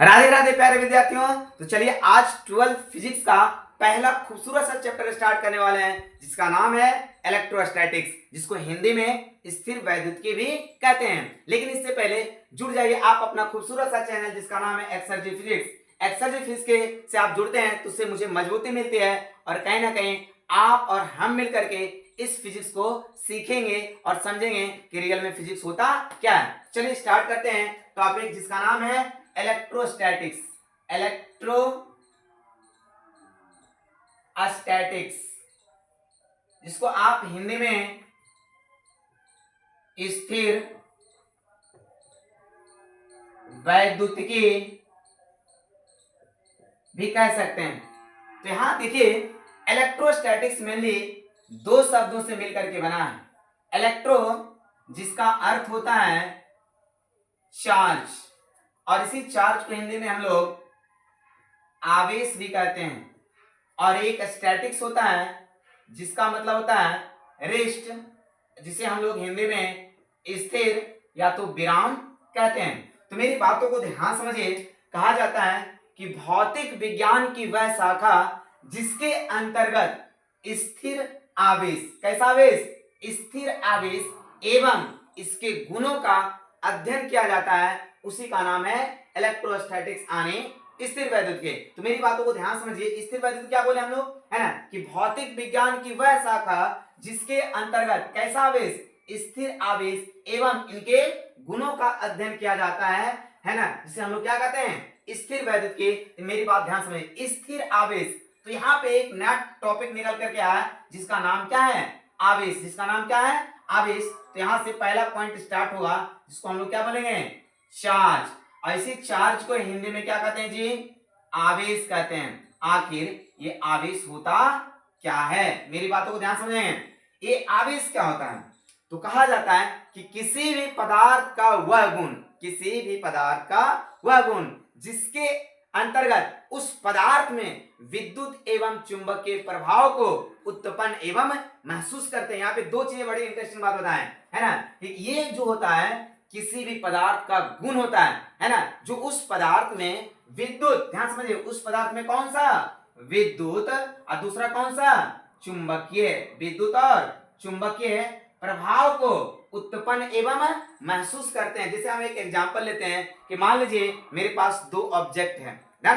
राधे राधे प्यारे विद्यार्थियों। तो चलिए आज 12th फिजिक्स का पहला खूबसूरत सा चैप्टर स्टार्ट करने वाले हैं जिसका नाम है इलेक्ट्रोस्टैटिक्स, जिसको हिंदी में स्थिर वैद्युतिकी भी कहते हैं। लेकिन इससे पहले जुड़ जाइए आप अपना खूबसूरत सा चैनल जिसका नाम है एक्सर्जी फिजिक्स। एक्सर्जी फिजिक्स के से आप जुड़ते हैं तो उससे मुझे मजबूती मिलती है और कहीं ना कहीं आप और हम मिल करके इस फिजिक्स को सीखेंगे और समझेंगे कि रियल में फिजिक्स होता क्या है। चलिए स्टार्ट करते हैं टॉपिक जिसका नाम है इलेक्ट्रोस्टैटिक्स। इलेक्ट्रोस्टैटिक्स जिसको आप हिंदी में स्थिर वैद्युतिकी भी कह सकते हैं। तो यहां देखिए इलेक्ट्रोस्टैटिक्स मेनली दो शब्दों से मिलकर के बना है। इलेक्ट्रो जिसका अर्थ होता है चार्ज, और इसी चार्ज को हिंदी में हम लोग आवेश भी कहते हैं, और एक स्टैटिक्स होता है जिसका मतलब होता है रेस्ट, जिसे हम लोग हिंदी में स्थिर या तो विराम कहते हैं। तो मेरी बातों को ध्यान समझिए। कहा जाता है कि भौतिक विज्ञान की वह शाखा जिसके अंतर्गत स्थिर आवेश, कैसा आवेश, स्थिर आवेश एवं इसके गुणों का अध्ययन किया जाता है, उसी का नाम है इलेक्ट्रोस्टैटिक्स यानी स्थिर वैद्युतिकी। तो मेरी बातों को ध्यान समझिए। स्थिर वैद्युतिकी क्या बोले हम लोग, है ना, कि भौतिक विज्ञान की वह शाखा जिसके अंतर्गत कैसा आवेश, स्थिर आवेश एवं इनके गुणों का अध्ययन किया जाता है ना, जिसे हम लोग क्या कहते हैं, स्थिर वैद्युतिकी। मेरी बात ध्यान समझिए, स्थिर आवेश। तो यहाँ पे एक नया टॉपिक निकल करके आया जिसका नाम क्या है, आवेश। जिसका नाम क्या है, आवेश। तो यहां से पहला पॉइंट स्टार्ट होगा जिसको हम लोग क्या बोलेंगे, चार्ज। और इसी चार्ज को हिंदी में क्या कहते हैं जी, आवेश कहते हैं। आखिर ये आवेश होता क्या है, मेरी बातों को ध्यान समझें। ये आवेश क्या होता है, तो कहा जाता है कि किसी भी पदार्थ का वह गुण, किसी भी पदार्थ का वह गुण जिसके अंतर्गत उस पदार्थ में विद्युत एवं चुंबकीय प्रभाव को उत्पन्न एवं महसूस करते हैं। यहाँ पे दो चीजें बड़ी इंटरेस्टिंग बात बताएं, है ना। ये जो होता है किसी भी पदार्थ का गुण होता है ना, जो उस पदार्थ में विद्युत, ध्यान समझिए, उस पदार्थ में कौन सा, विद्युत, और दूसरा कौन सा, चुंबकीय, विद्युत और चुंबकीय प्रभाव को उत्पन्न एवं महसूस करते हैं। जैसे हम एक एग्जांपल लेते हैं कि मान लीजिए मेरे पास दो ऑब्जेक्ट हैं ना,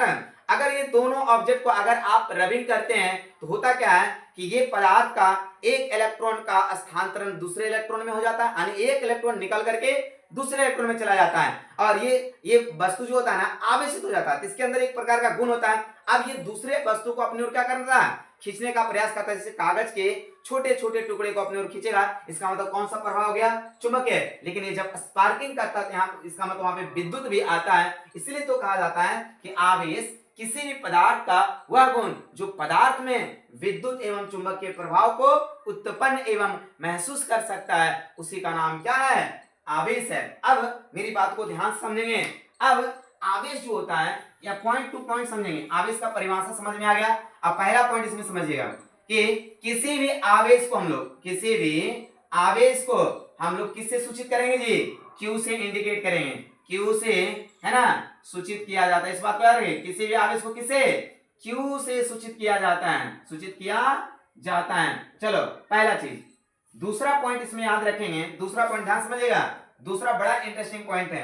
अगर ये दोनों ऑब्जेक्ट को अगर आप रबिंग करते हैं तो होता क्या है कि ये पदार्थ का एक इलेक्ट्रॉन का स्थानांतरण दूसरे इलेक्ट्रॉन में हो जाता है, यानी एक इलेक्ट्रॉन निकल करके दूसरे इलेक्ट्रॉन में चला जाता है, और ये वस्तु जो होता है ना आवेशित हो जाता है। इसके अंदर एक प्रकार का गुण होता है। अब ये दूसरे वस्तु को अपनी ओर क्या करता है, खींचने का प्रयास करता है। जैसे कागज के छोटे छोटे टुकड़े को अपनी ओर खींचेगा, इसका मतलब कौन सा प्रभाव हो गया, चुंबकीय। लेकिन ये जब स्पार्किंग करता है यहाँ इसका मतलब वहां पे विद्युत भी आता है। इसलिए तो कहा जाता है कि आवेश किसी भी पदार्थ का वह गुण जो पदार्थ में विद्युत एवं चुंबकीय प्रभाव को उत्पन्न एवं महसूस कर सकता है, उसी का नाम क्या है, आवेश है। अब मेरी बात को ध्यान से समझेंगे। अब आवेश जो होता है या पॉइंट टू पॉइंट समझेंगे, आवेश का परिभाषा समझ में आ गया। अब पहला पॉइंट इसमें समझिएगा कि किसी भी आवेश को हम लोग किससे सूचित करेंगे जी, क्यू से इंडिकेट करेंगे, क्यू से, है ना, सूचित किया जाता है। इस बात को याद रखिए, किसी भी आवेश को किससे, क्यू से सूचित किया जाता है, सूचित किया जाता है। चलो पहला चीज। दूसरा पॉइंट इसमें याद रखेंगे, दूसरा पॉइंट ध्यान समझिएगा, दूसरा बड़ा इंटरेस्टिंग पॉइंट है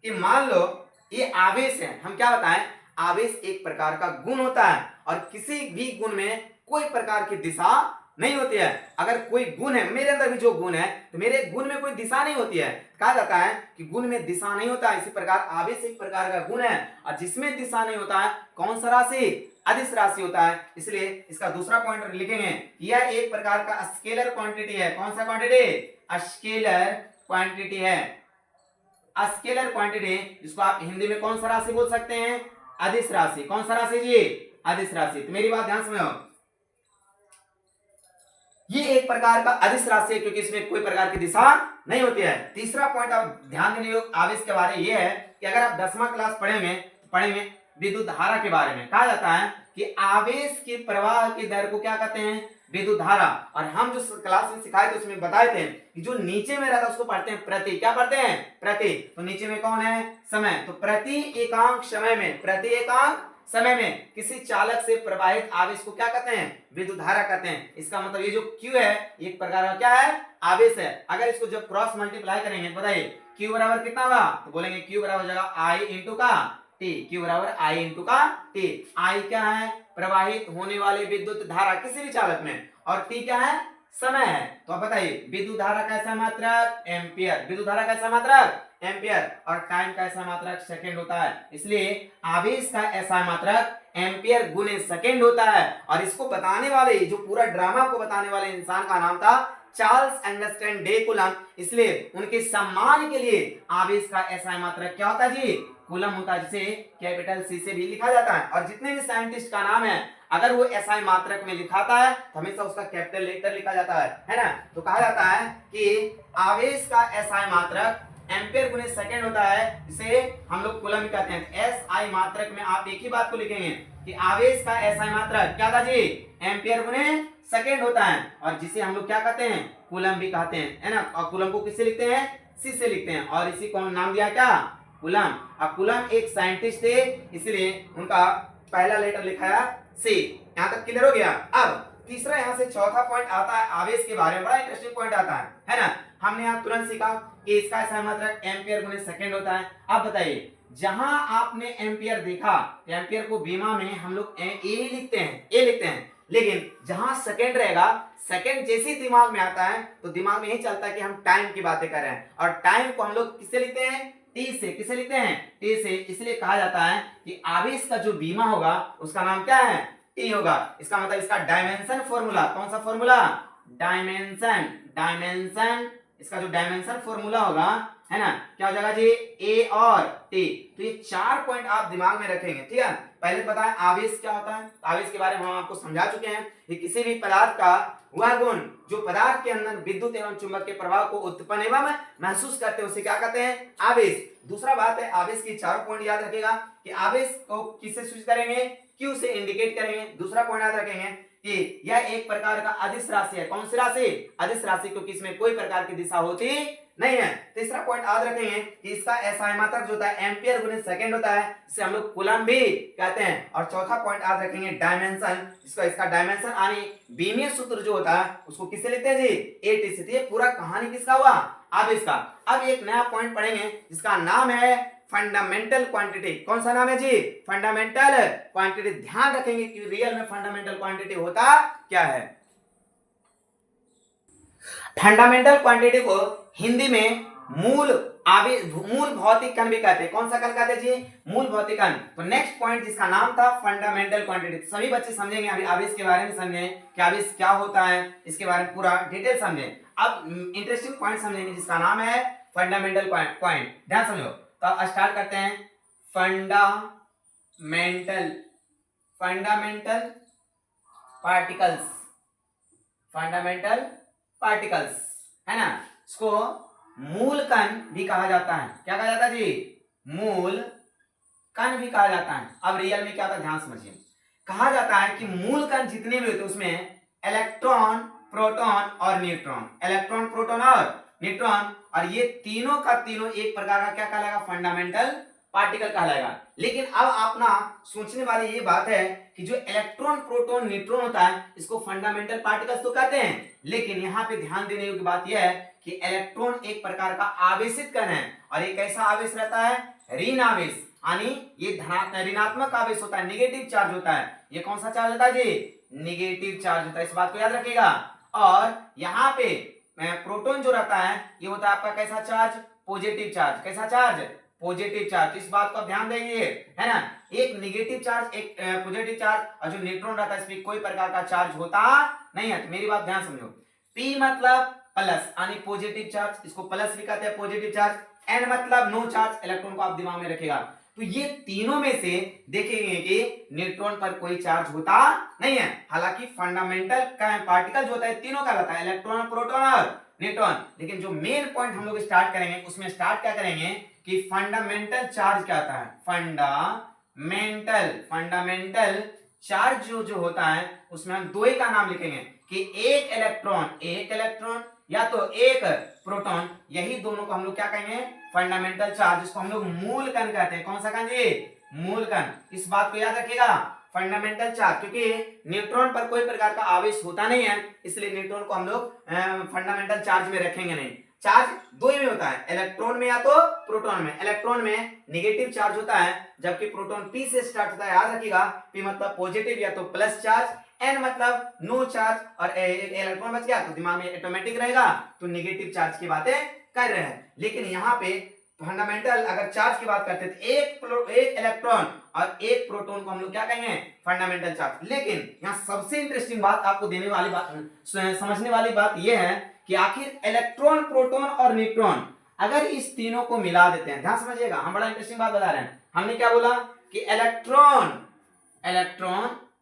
कि मान लो ये आवेश है, हम क्या बताएं, आवेश एक प्रकार का गुण होता है और किसी भी गुण में कोई प्रकार की दिशा नहीं होती है। अगर कोई गुण है, मेरे अंदर भी जो गुण है, तो मेरे गुण में कोई दिशा नहीं होती है। कहा जाता है कि गुण में दिशा नहीं होता है। इसी प्रकार आवेश एक प्रकार का गुण है और जिसमें दिशा नहीं होता है, कौन सा राशि, अदिश राशि होता है। इसलिए इसका दूसरा पॉइंट लिखेंगे, यह एक प्रकार का स्केलर क्वांटिटी है। कौन सा क्वांटिटी, स्केलर क्वांटिटी है। स्केलर क्वांटिटी जिसको आप हिंदी में कौन सा राशि बोल सकते हैं, अदिश राशि। कौन सा राशि जी, अदिश राशि। तो मेरी बात ध्यान समझो, ये एक प्रकार का अदिश राशि है क्योंकि इसमें कोई प्रकार की दिशा नहीं होती है। तीसरा पॉइंट आप ध्यान देने योग्य आवेश के बारे में ये है कि अगर आप 10वां क्लास पढ़ेंगे विद्युत धारा के बारे में, कहा जाता है कि आवेश के प्रवाह की दर को क्या कहते हैं, विद्युत धारा। और हम जो क्लास में सिखाए थे उसमें बताए थे कि जो नीचे में रहता है उसको पढ़ते हैं प्रति। क्या पढ़ते हैं? प्रति। तो नीचे में कौन है? समय। तो प्रति एकांक समय में किसी चालक से प्रवाहित आवेश को क्या कहते हैं? विद्युत धारा कहते हैं। इसका मतलब ये जो Q है एक प्रकार का क्या है? आवेश है। अगर इसको जब क्रॉस मल्टीप्लाई करेंगे बताइए Q बराबर कितना होगा? तो बोलेंगे Q बराबर हो जाएगा I इंटू का T। Q बराबर I इंटू का T। I क्या है? प्रवाहित होने वाली विद्युत धारा किसी भी चालक में, और T क्या है? समय है। तो अब बताइए विद्युत धारा का ऐसा मात्रक एम्पियर, विद्युत धारा का ऐसा मात्रक एम्पियर, और टाइम का ऐसा मात्रक सेकंड होता है। इसलिए आवेश का ऐसा मात्रक एम्पियर गुने सेकंड होता है। और इसको बताने वाले, जो पूरा ड्रामा को बताने वाले इंसान का नाम था चार्ल्स एंगस्टन डे कूलम। इसलिए उनके सम्मान के लिए आवेश का ऐसा मात्रक क्या होता है जी? कूलम होता है, जिसे कैपिटल C से भी लिखा जाता है। और जितने भी साइंटिस्ट का नाम है अगर वो एसआई मात्रक में लिखाता है तो हमेशा उसका कैपिटल लेटर लिखा जाता है ना। तो कहा जाता है कि आवेश का एसआई मात्रक एम्पियर गुने सेकंड होता है, जिसे हम लोग कूलम भी कहते हैं। एसआई मात्रक में आप एक ही बात को लिखेंगे कि आवेश का एसआई मात्रक क्या था जी? एम्पियर गुने सेकंड होता है, और जिसे हम लोग क्या कहते हैं? कूलम भी कहते हैं, है ना। और कूलम को किससे लिखते हैं? C से लिखते हैं, और इसी को नाम दिया क्या? कूलम। अब कूलम एक साइंटिस्ट थे, इसलिए उनका पहला लेटर लिखा है C। यहां तक क्लियर हो गया। अब तीसरा यहां से चौथा पॉइंट आता है आवेश के बारे में, बड़ा इंटरेस्टिंग पॉइंट आता है ना। हमने यहां तुरंत सीखा कि इसका एसआई मात्रक एम्पियर गुने सेकंड होता है। अब बताइए जहां आपने एम्पियर देखा, एम्पियर को बीमा में हम लोग ए लिखते हैं, लेकिन जहां सेकंड रहेगा, सेकंड जैसे ही दिमाग में आता है तो दिमाग में यही चलता है कि हम टाइम की बातें कर रहे हैं, और टाइम को हम लोग किससे लिखते हैं? T से। किसे लिखते हैं? T से। इसलिए कहा जाता है कि आवेश का जो बीमा होगा उसका नाम क्या है? T होगा। इसका मतलब इसका डायमेंशन फॉर्मूला, कौन सा फॉर्मूला? डायमेंशन। इसका जो डायमेंशन फॉर्मूला होगा, है ना, क्या हो जाएगा जी? A और T। तो ये 4 पॉइंट आप दिमाग में रखेंगे, ठीक है। पहले पता है आवेश क्या होता है। आवेश के बारे में हम आपको समझा चुके हैं कि किसी भी पदार्थ का वह गुण जो पदार्थ के अंदर विद्युत एवं चुंबकीय प्रभाव को उत्पन्न एवं महसूस करते हैं उसे क्या कहते हैं? आवेश। दूसरा बात है आवेश की 4 पॉइंट याद रखिएगा कि आवेश को किससे सूचित करेंगे? Q से इंडिकेट करेंगे। दूसरा पॉइंट याद रखेंगे कि यह एक प्रकार का अदिश राशि है। कौन सी राशि? अदिश राशि, क्योंकि इसमें कोई प्रकार की दिशा होती नहीं है। तीसरा पॉइंट याद रखेंगे कि इसका एसआई मात्रक जो होता है एम्पियर गुने सेकंड होता है, जिसे हम लोग कूलम भी कहते हैं। और चौथा पॉइंट याद रखेंगे डायमेंशन। इसका डायमेंशन यानी बीमीय सूत्र जो होता है उसको किससे लिखते हैं जी? AT से। ये पूरा कहानी किसका हुआ? आवेश का। अब एक नया पॉइंट पढ़ेंगे जिसका नाम है फंडामेंटल क्वांटिटी। कौन सा नाम है जी? Fundamental quantity. ध्यान रखेंगे कि रियल में फंडामेंटल क्वांटिटी होता क्या है। फंडामेंटल क्वांटिटी को हिंदी में मूल भौतिक कण भी कहते हैं। कौन सा कण कहते हैं जी? मूल भौतिक कण। तो नेक्स्ट पॉइंट जिसका नाम था फंडामेंटल क्वांटिटी। सभी बच्चे समझेंगे अभी आवेश के बारे में, समझें कि आवेश क्या होता है, इसके बारे में पूरा डिटेल समझें। अब इंटरेस्टिंग पॉइंट समझेंगे जिसका नाम है फंडामेंटल पॉइंट। ध्यान समझो। तो अब स्टार्ट करते हैं। फंडामेंटल पार्टिकल्स, है ना। इसको मूल कण भी कहा जाता है। क्या कहा जाता है जी? मूल कण भी कहा जाता है। अब रियल में क्या होता है ध्यान समझिए। कहा जाता है कि मूल कण जितने भी होते हैं उसमें इलेक्ट्रॉन, प्रोटॉन और न्यूट्रॉन, इलेक्ट्रॉन, प्रोटॉन और न्यूट्रॉन, और ये तीनों का तीनों एक प्रकार का क्या कहलाएगा? फंडामेंटल पार्टिकल कहलाएगा। लेकिन अब अपना सोचने वाली ये बात है कि जो इलेक्ट्रॉन, प्रोटॉन, न्यूट्रॉन होता है इसको फंडामेंटल पार्टिकल्स तो कहते हैं, लेकिन यहाँ पे ध्यान देने योग्य बात यह है कि इलेक्ट्रॉन एक प्रकार का आवेशित कण है, और ये कैसा आवेश रहता है? ऋण आवेश, यानी ये ऋणात्मक आवेश होता है, नेगेटिव चार्ज होता है। ये कौन सा चार्ज होता है जी? नेगेटिव चार्ज होता है। इस बात को याद रखिएगा। और यहाँ पे प्रोटॉन जो रहता है ये होता है आपका कैसा चार्ज? Positive charge. कैसा चार्ज? Positive charge. इस बात को आप ध्यान देंगे, है ना। एक नेगेटिव चार्ज, एक पॉजिटिव चार्ज, और जो न्यूट्रॉन रहता है इसमें कोई प्रकार का चार्ज होता नहीं है। तो मेरी बात ध्यान समझो। P मतलब प्लस यानी पॉजिटिव चार्ज, इसको प्लस भी कहते हैं पॉजिटिव चार्ज। N मतलब नो चार्ज, इलेक्ट्रॉन को आप दिमाग में रखिएगा। तो ये तीनों में से देखेंगे कि न्यूट्रॉन पर कोई चार्ज होता नहीं है। हालांकि फंडामेंटल पार्टिकल जो होता है तीनों का रहता है, इलेक्ट्रॉन, प्रोटॉन और न्यूट्रॉन। लेकिन जो मेन पॉइंट हम लोग स्टार्ट करेंगे उसमें स्टार्ट क्या करेंगे कि फंडामेंटल चार्ज क्या होता है? फंडामेंटल चार्ज जो होता है उसमें हम दो ही का नाम लिखेंगे, कि एक इलेक्ट्रॉन या तो एक प्रोटॉन, यही दोनों को हम लोग क्या कहेंगे, फंडामेंटल चार्ज, जिसको हम लोग मूल कण कहते हैं। कौन सा कण जी, मूल कण। इस बात को याद रखिएगा, फंडामेंटल चार्ज, क्योंकि न्यूट्रॉन पर कोई प्रकार का आवेश होता नहीं है, इसलिए न्यूट्रॉन को हम लोग फंडामेंटल चार्ज में रखेंगे नहीं। चार्ज दो ही में होता है, इलेक्ट्रॉन में या तो प्रोटॉन में। इलेक्ट्रॉन में नेगेटिव चार्ज होता है, जबकि प्रोटॉन P से स्टार्ट होता है, याद रखिएगा। P मतलब पॉजिटिव या तो प्लस चार्ज, N मतलब नो चार्ज, और इलेक्ट्रॉन बच गया तो दिमाग में ऑटोमेटिक रहेगा, तो नेगेटिव चार्ज की बातें कर रहे हैं। लेकिन यहाँ पे फंडामेंटल अगर चार्ज की बात करते हैं तो एक इलेक्ट्रॉन और एक प्रोटॉन को हम लोग क्या कहेंगे, फंडामेंटल चार्ज। लेकिन यहाँ सबसे इंटरेस्टिंग बात आपको देने वाली बात, समझने वाली बात यह है कि आखिर इलेक्ट्रॉन, प्रोटॉन और न्यूट्रॉन अगर इस तीनों को मिला देते हैं, ध्यान समझिएगा, हम बड़ा इंटरेस्टिंग बात बता रहे हैं। हमने क्या बोला कि इलेक्ट्रॉन,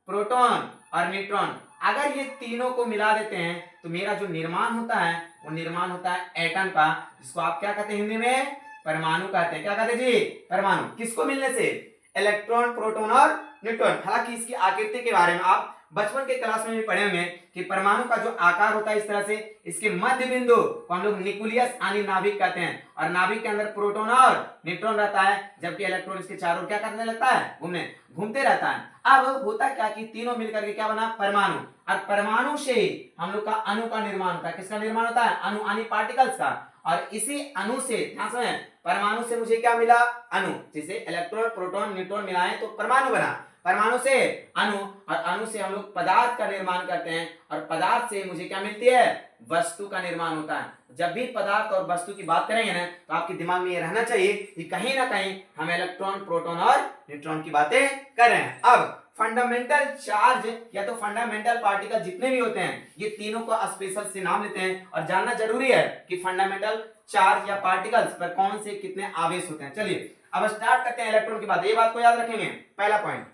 प्रोटॉन और न्यूट्रॉन अगर ये तीनों को मिला देते हैं तो मेरा जो निर्माण होता है वो निर्माण होता है एटम का, जिसको आप क्या कहते हैं हिंदी में, परमाणु कहते हैं। क्या कहते हैं जी, परमाणु। किसको मिलने से, इलेक्ट्रॉन, प्रोटॉन और न्यूट्रॉन। हालांकि इसकी आकृति के बारे में आप बचपन के क्लास में भी पढ़े होंगे कि परमाणु का जो आकार होता है इस तरह से, इसके मध्य बिंदु को हम लोग न्यूक्लियस यानी नाभिक कहते हैं, और नाभिक के अंदर प्रोटॉन और न्यूट्रॉन रहता है, जबकि इलेक्ट्रॉन इसके चारों ओर क्या करने लगता है, घूमते रहता है। अब होता क्या कि तीनों मिलकर के क्या बना, परमाणु, और परमाणु से हम लोग का अणु का निर्माण होता है। किसका निर्माण होता है, अणु यानी पार्टिकल्स का। और इसी अणु से, ध्यान सुने, परमाणु से मुझे क्या मिला, अणु। जैसे इलेक्ट्रॉन, प्रोटॉन, न्यूट्रॉन मिलाए तो परमाणु बना, परमाणु से अणु, और अणु से हम लोग पदार्थ का निर्माण करते हैं, और पदार्थ से मुझे क्या मिलती है, वस्तु का निर्माण होता है। जब भी पदार्थ और वस्तु की बात करेंगे ना तो आपके दिमाग में ये रहना चाहिए कि कहीं ना कहीं हम इलेक्ट्रॉन, प्रोटॉन और न्यूट्रॉन की बातें कर रहे हैं। अब फंडामेंटल चार्ज या तो फंडामेंटल पार्टिकल जितने भी होते हैं, ये तीनों को स्पेशल से नाम लेते हैं, और जानना जरूरी है कि फंडामेंटल चार्ज या पार्टिकल्स पर कौन से कितने आवेश होते हैं। चलिए अब स्टार्ट करते हैं इलेक्ट्रॉन की बात, ये बात को याद रखेंगे। पहला पॉइंट,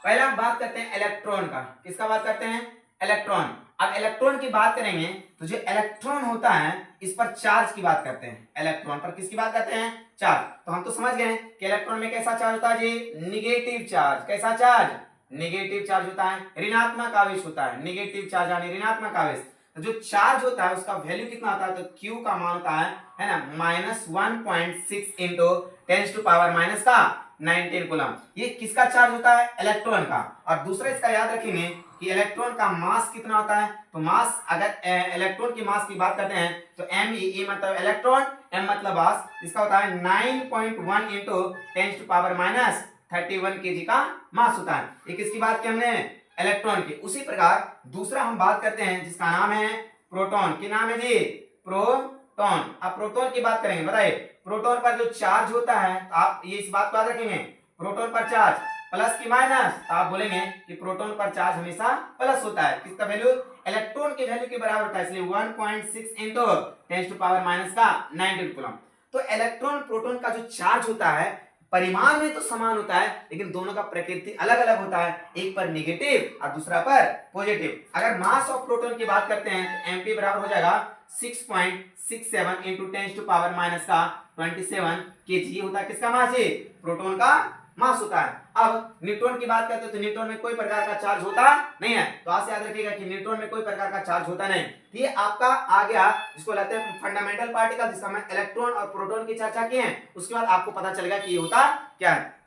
पहला हम बात करते हैं इलेक्ट्रॉन का। किसका बात करते हैं, इलेक्ट्रॉन। अब इलेक्ट्रॉन की बात करेंगे तो जो इलेक्ट्रॉन होता है इस पर चार्ज की बात करते हैं। इलेक्ट्रॉन पर किसकी बात करते हैं, चार्ज। तो हम तो समझ गए कि इलेक्ट्रॉन में कैसा चार्ज होता है जी, निगेटिव चार्ज। कैसा चार्ज, निगेटिव चार्ज होता है, ऋणात्मक आवेश होता है। निगेटिव चार्ज यानी ऋणात्मक आवेश। तो जो चार्ज होता है उसका वैल्यू कितना होता है, तो Q का मान होता है ना, -1.6 इंटू 10⁻⁻19 कूलम। ये किसका चार्ज होता है, इलेक्ट्रॉन का। और दूसरा इसका याद रखेंगे कि इलेक्ट्रॉन का मास कितना होता है, तो मास, अगर इलेक्ट्रॉन की मास की बात करते हैं तो MeE मतलब इलेक्ट्रॉन, M मतलब मास, इसका होता है 9.1 इंटू 10⁻31 kg का मास होता है। ये किसकी बात की हमने, इलेक्ट्रॉन की। उसी प्रकार दूसरा हम बात करते हैं जिसका नाम है प्रोटॉन। क्या नाम है जी, प्रोटॉन। अब प्रोटॉन की बात करेंगे, बताइए प्रोटॉन पर जो चार्ज होता है, तो आप ये इस बात को याद रखेंगे, प्रोटॉन पर चार्ज प्लस की माइनस, तो आप बोलेंगे कि प्रोटॉन पर चार्ज हमेशा प्लस होता है। किसका वैल्यू, इलेक्ट्रॉन की वैल्यू के बराबर होता है, इसलिए 1.6 इंटू 10⁻⁻19 कूलम। तो इलेक्ट्रॉन प्रोटॉन का जो चार्ज होता है परिमाण में तो समान होता है, लेकिन दोनों का प्रकृति अलग अलग होता है, एक पर नेगेटिव और दूसरा पर पॉजिटिव। अगर मास ऑफ प्रोटॉन की बात करते हैं तो MP बराबर हो जाएगा 6.67 इंटू 10⁻⁻27 kg। ये होता है किसका मास, है प्रोटॉन का मास होता है। अब न्यूट्रॉन की बात करते हैं तो न्यूट्रॉन में कोई प्रकार का चार्ज होता नहीं है, तो आज से याद रखिएगा कि न्यूट्रॉन में कोई प्रकार का चार्ज होता नहीं। ये आपका आ गया, जिसको कहते हैं फंडामेंटल पार्टिकल, जिसका मैं इलेक्ट्रॉन और प्रोटॉन की चर्चा की है। उसके बाद आपको पता चलेगा कि ये होता क्या है।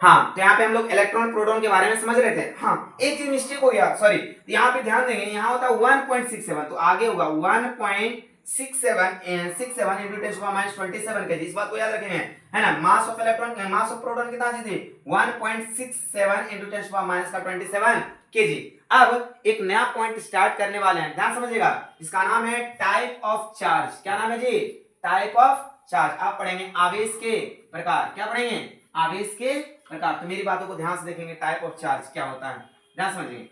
हाँ, तो यहाँ पे हम लोग इलेक्ट्रॉन प्रोटॉन के बारे में समझ रहे थे। हाँ, एक चीज मिस्टेक हो गया, सॉरी, यहाँ पे ध्यान देंगे, यहाँ होता है 1.67, तो आगे होगा 1.67 इंटू 10⁻⁻27 kg। इस बात को याद रखेंगे, है ना। Mass of electron, mass of proton कितना थी, 1.67 इंटू 10⁻⁻27 kg। अब एक नया पॉइंट स्टार्ट करने वाले हैं, ध्यान समझिएगा। इसका नाम है टाइप ऑफ चार्ज। क्या नाम है जी, टाइप ऑफ चार्ज। आप पढ़ेंगे आवेश के प्रकार। क्या पढ़ेंगे, आवेश के प्रकार। तो मेरी बातों को ध्यान से देखेंगे, टाइप ऑफ चार्ज क्या होता है, ध्यान समझिए।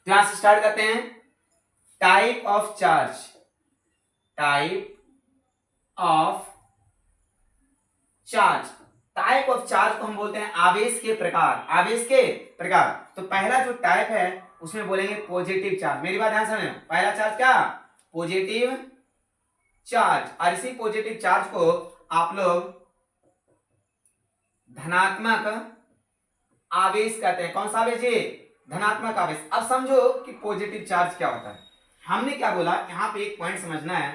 ध्यान से स्टार्ट करते हैं, type of charge. Type of charge, type of charge को हम बोलते हैं आवेश के प्रकार। आवेश के प्रकार। तो पहला जो टाइप है उसमें बोलेंगे पॉजिटिव चार्ज। मेरी बात ध्यान समझो, पहला चार्ज क्या, पॉजिटिव चार्ज। और इसी पॉजिटिव चार्ज को आप लोग धनात्मक आवेश कहते हैं। कौन सा आवेश? ये धनात्मक आवेश। अब समझो कि पॉजिटिव चार्ज क्या होता है। हमने क्या बोला, यहाँ पे एक पॉइंट समझना है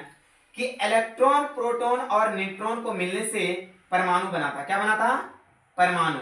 कि इलेक्ट्रॉन, प्रोटॉन और न्यूट्रॉन को मिलने से परमाणु बना था। क्या बना था? परमाणु।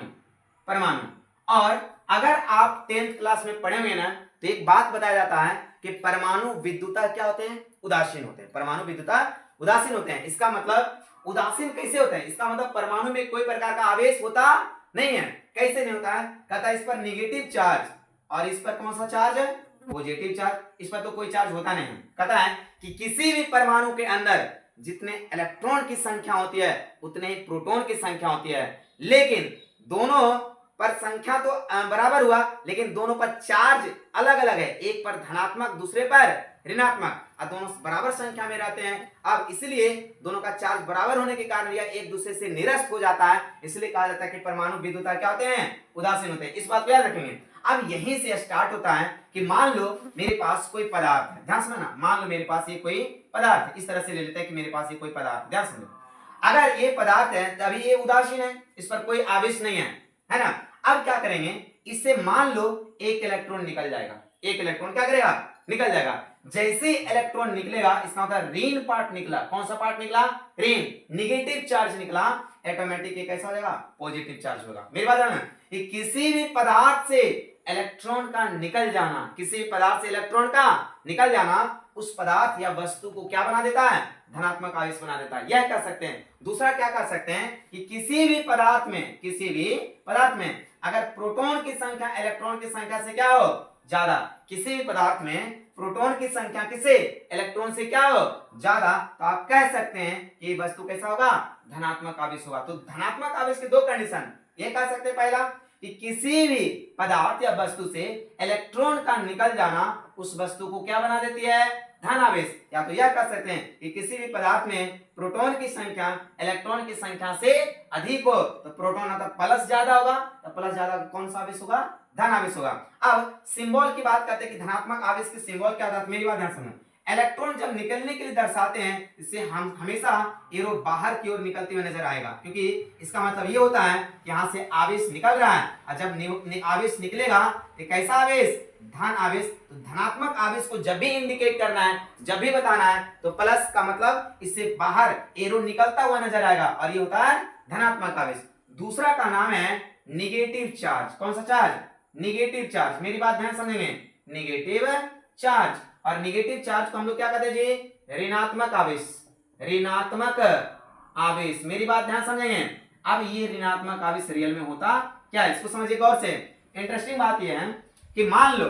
परमाणु। और अगर आप 10th क्लास में पढ़े हुए ना, तो एक बात बताया जाता है कि परमाणु विद्युता क्या होते हैं? उदासीन होते हैं। परमाणु विद्युता उदासीन होते हैं। इसका मतलब उदासीन कैसे होते हैं? इसका मतलब परमाणु में कोई प्रकार का आवेश होता नहीं है। कैसे नहीं होता है? कहता है इस पर निगेटिव चार्ज और इस पर कौन सा चार्ज है? Positive charge. इस पर तो कोई चार्ज होता नहीं है। कहता है कि किसी भी परमाणु के अंदर जितने इलेक्ट्रॉन की संख्या होती है उतने ही प्रोटॉन की संख्या होती है, लेकिन दोनों पर संख्या तो बराबर हुआ, लेकिन दोनों पर चार्ज अलग अलग है। एक पर धनात्मक, दूसरे पर ऋणात्मक, और दोनों बराबर संख्या में रहते हैं। अब इसलिए दोनों का चार्ज बराबर होने के कारण यह एक दूसरे से निरस्त हो जाता है। इसलिए कहा जाता है कि परमाणु विद्युता क्या होते हैं? उदासीन होते हैं। इस बात को याद रखेंगे। अब यहीं से स्टार्ट होता है कि मान लो मेरे पास कोई पदार्थ है। ध्यान समझना, मान लो मेरे पास ये कोई पदार्थ है। इस तरह से ले लेते हैं कि मेरे पास ये कोई पदार्थ है। ध्यान समझो, अगर ये पदार्थ है तभी ये उदासीन है, इस पर कोई आवेश नहीं है ना। अब क्या करेंगे, इससे मान लो एक इलेक्ट्रॉन निकल जाएगा। एक इलेक्ट्रॉन क्या करेगा? निकल जाएगा। जैसे इलेक्ट्रॉन निकलेगा, इसका मतलब ऋण पार्ट निकला। कौन सा पार्ट निकला? ऋण, निगेटिव चार्ज निकला। ऑटोमेटिक ये कैसा हो जाएगा? पॉजिटिव चार्ज होगा। मेरी बात है ना, कि किसी भी पदार्थ से इलेक्ट्रॉन का निकल जाना, किसी भी पदार्थ से इलेक्ट्रॉन का निकल जाना उस पदार्थ या वस्तु को क्या बना देता है? धनात्मक आवेश बना देता है। यह कह सकते हैं। दूसरा क्या कह सकते हैं कि किसी भी पदार्थ में अगर प्रोटॉन की संख्या इलेक्ट्रॉन की संख्या से क्या हो? ज्यादा। किसी भी पदार्थ में प्रोटॉन की संख्या किसे? इलेक्ट्रॉन से क्या हो? ज्यादा, तो आप कह सकते हैं कि वस्तु कैसा होगा? धनात्मक आवेश होगा। तो धनात्मक आवेश के दो कंडीशन ये कह सकते हैं। पहला कि किसी भी पदार्थ या वस्तु से इलेक्ट्रॉन का निकल जाना उस वस्तु को क्या बना देती है? धन आवेश। या तो यह कह सकते हैं कि किसी भी पदार्थ में प्रोटॉन की संख्या इलेक्ट्रॉन की संख्या से अधिक हो, तो प्रोटॉन अर्थात प्लस ज्यादा होगा, तो प्लस ज्यादा कौन सा आवेश होगा? धन आवेश होगा। अब सिंबल की बात करते हैं कि धनात्मक आवेश के सिंबल क्या होता है। मेरी बात ध्यान सुनो, इलेक्ट्रॉन जब निकलने के लिए दर्शाते हैं, इससे हम हमेशा एरो बाहर की ओर निकलते हुए नजर आएगा, क्योंकि इसका मतलब ये होता है कि यहाँ से आवेश निकल रहा है, और जब आवेश निकलेगा तो कैसा आवेश? धन आवेश। तो धनात्मक आवेश को जब भी इंडिकेट करना है, जब भी बताना है, तो प्लस का मतलब इससे बाहर एरो निकलता हुआ नजर आएगा, और ये होता है धनात्मक आवेश। दूसरा का नाम है निगेटिव चार्ज। कौन सा चार्ज? Negative charge. मेरी बात ध्यान समझेंगे, निगेटिव चार्ज। और निगेटिव चार्ज को हम लोग क्या कहते हैं जी? ऋणात्मक आवेश। ऋणात्मक आवेश। मेरी बात ध्यान समझेंगे। अब ये ऋणात्मक आवेश रियल में होता क्या है, इसको समझिए गौर से। इंटरेस्टिंग बात ये है कि मान लो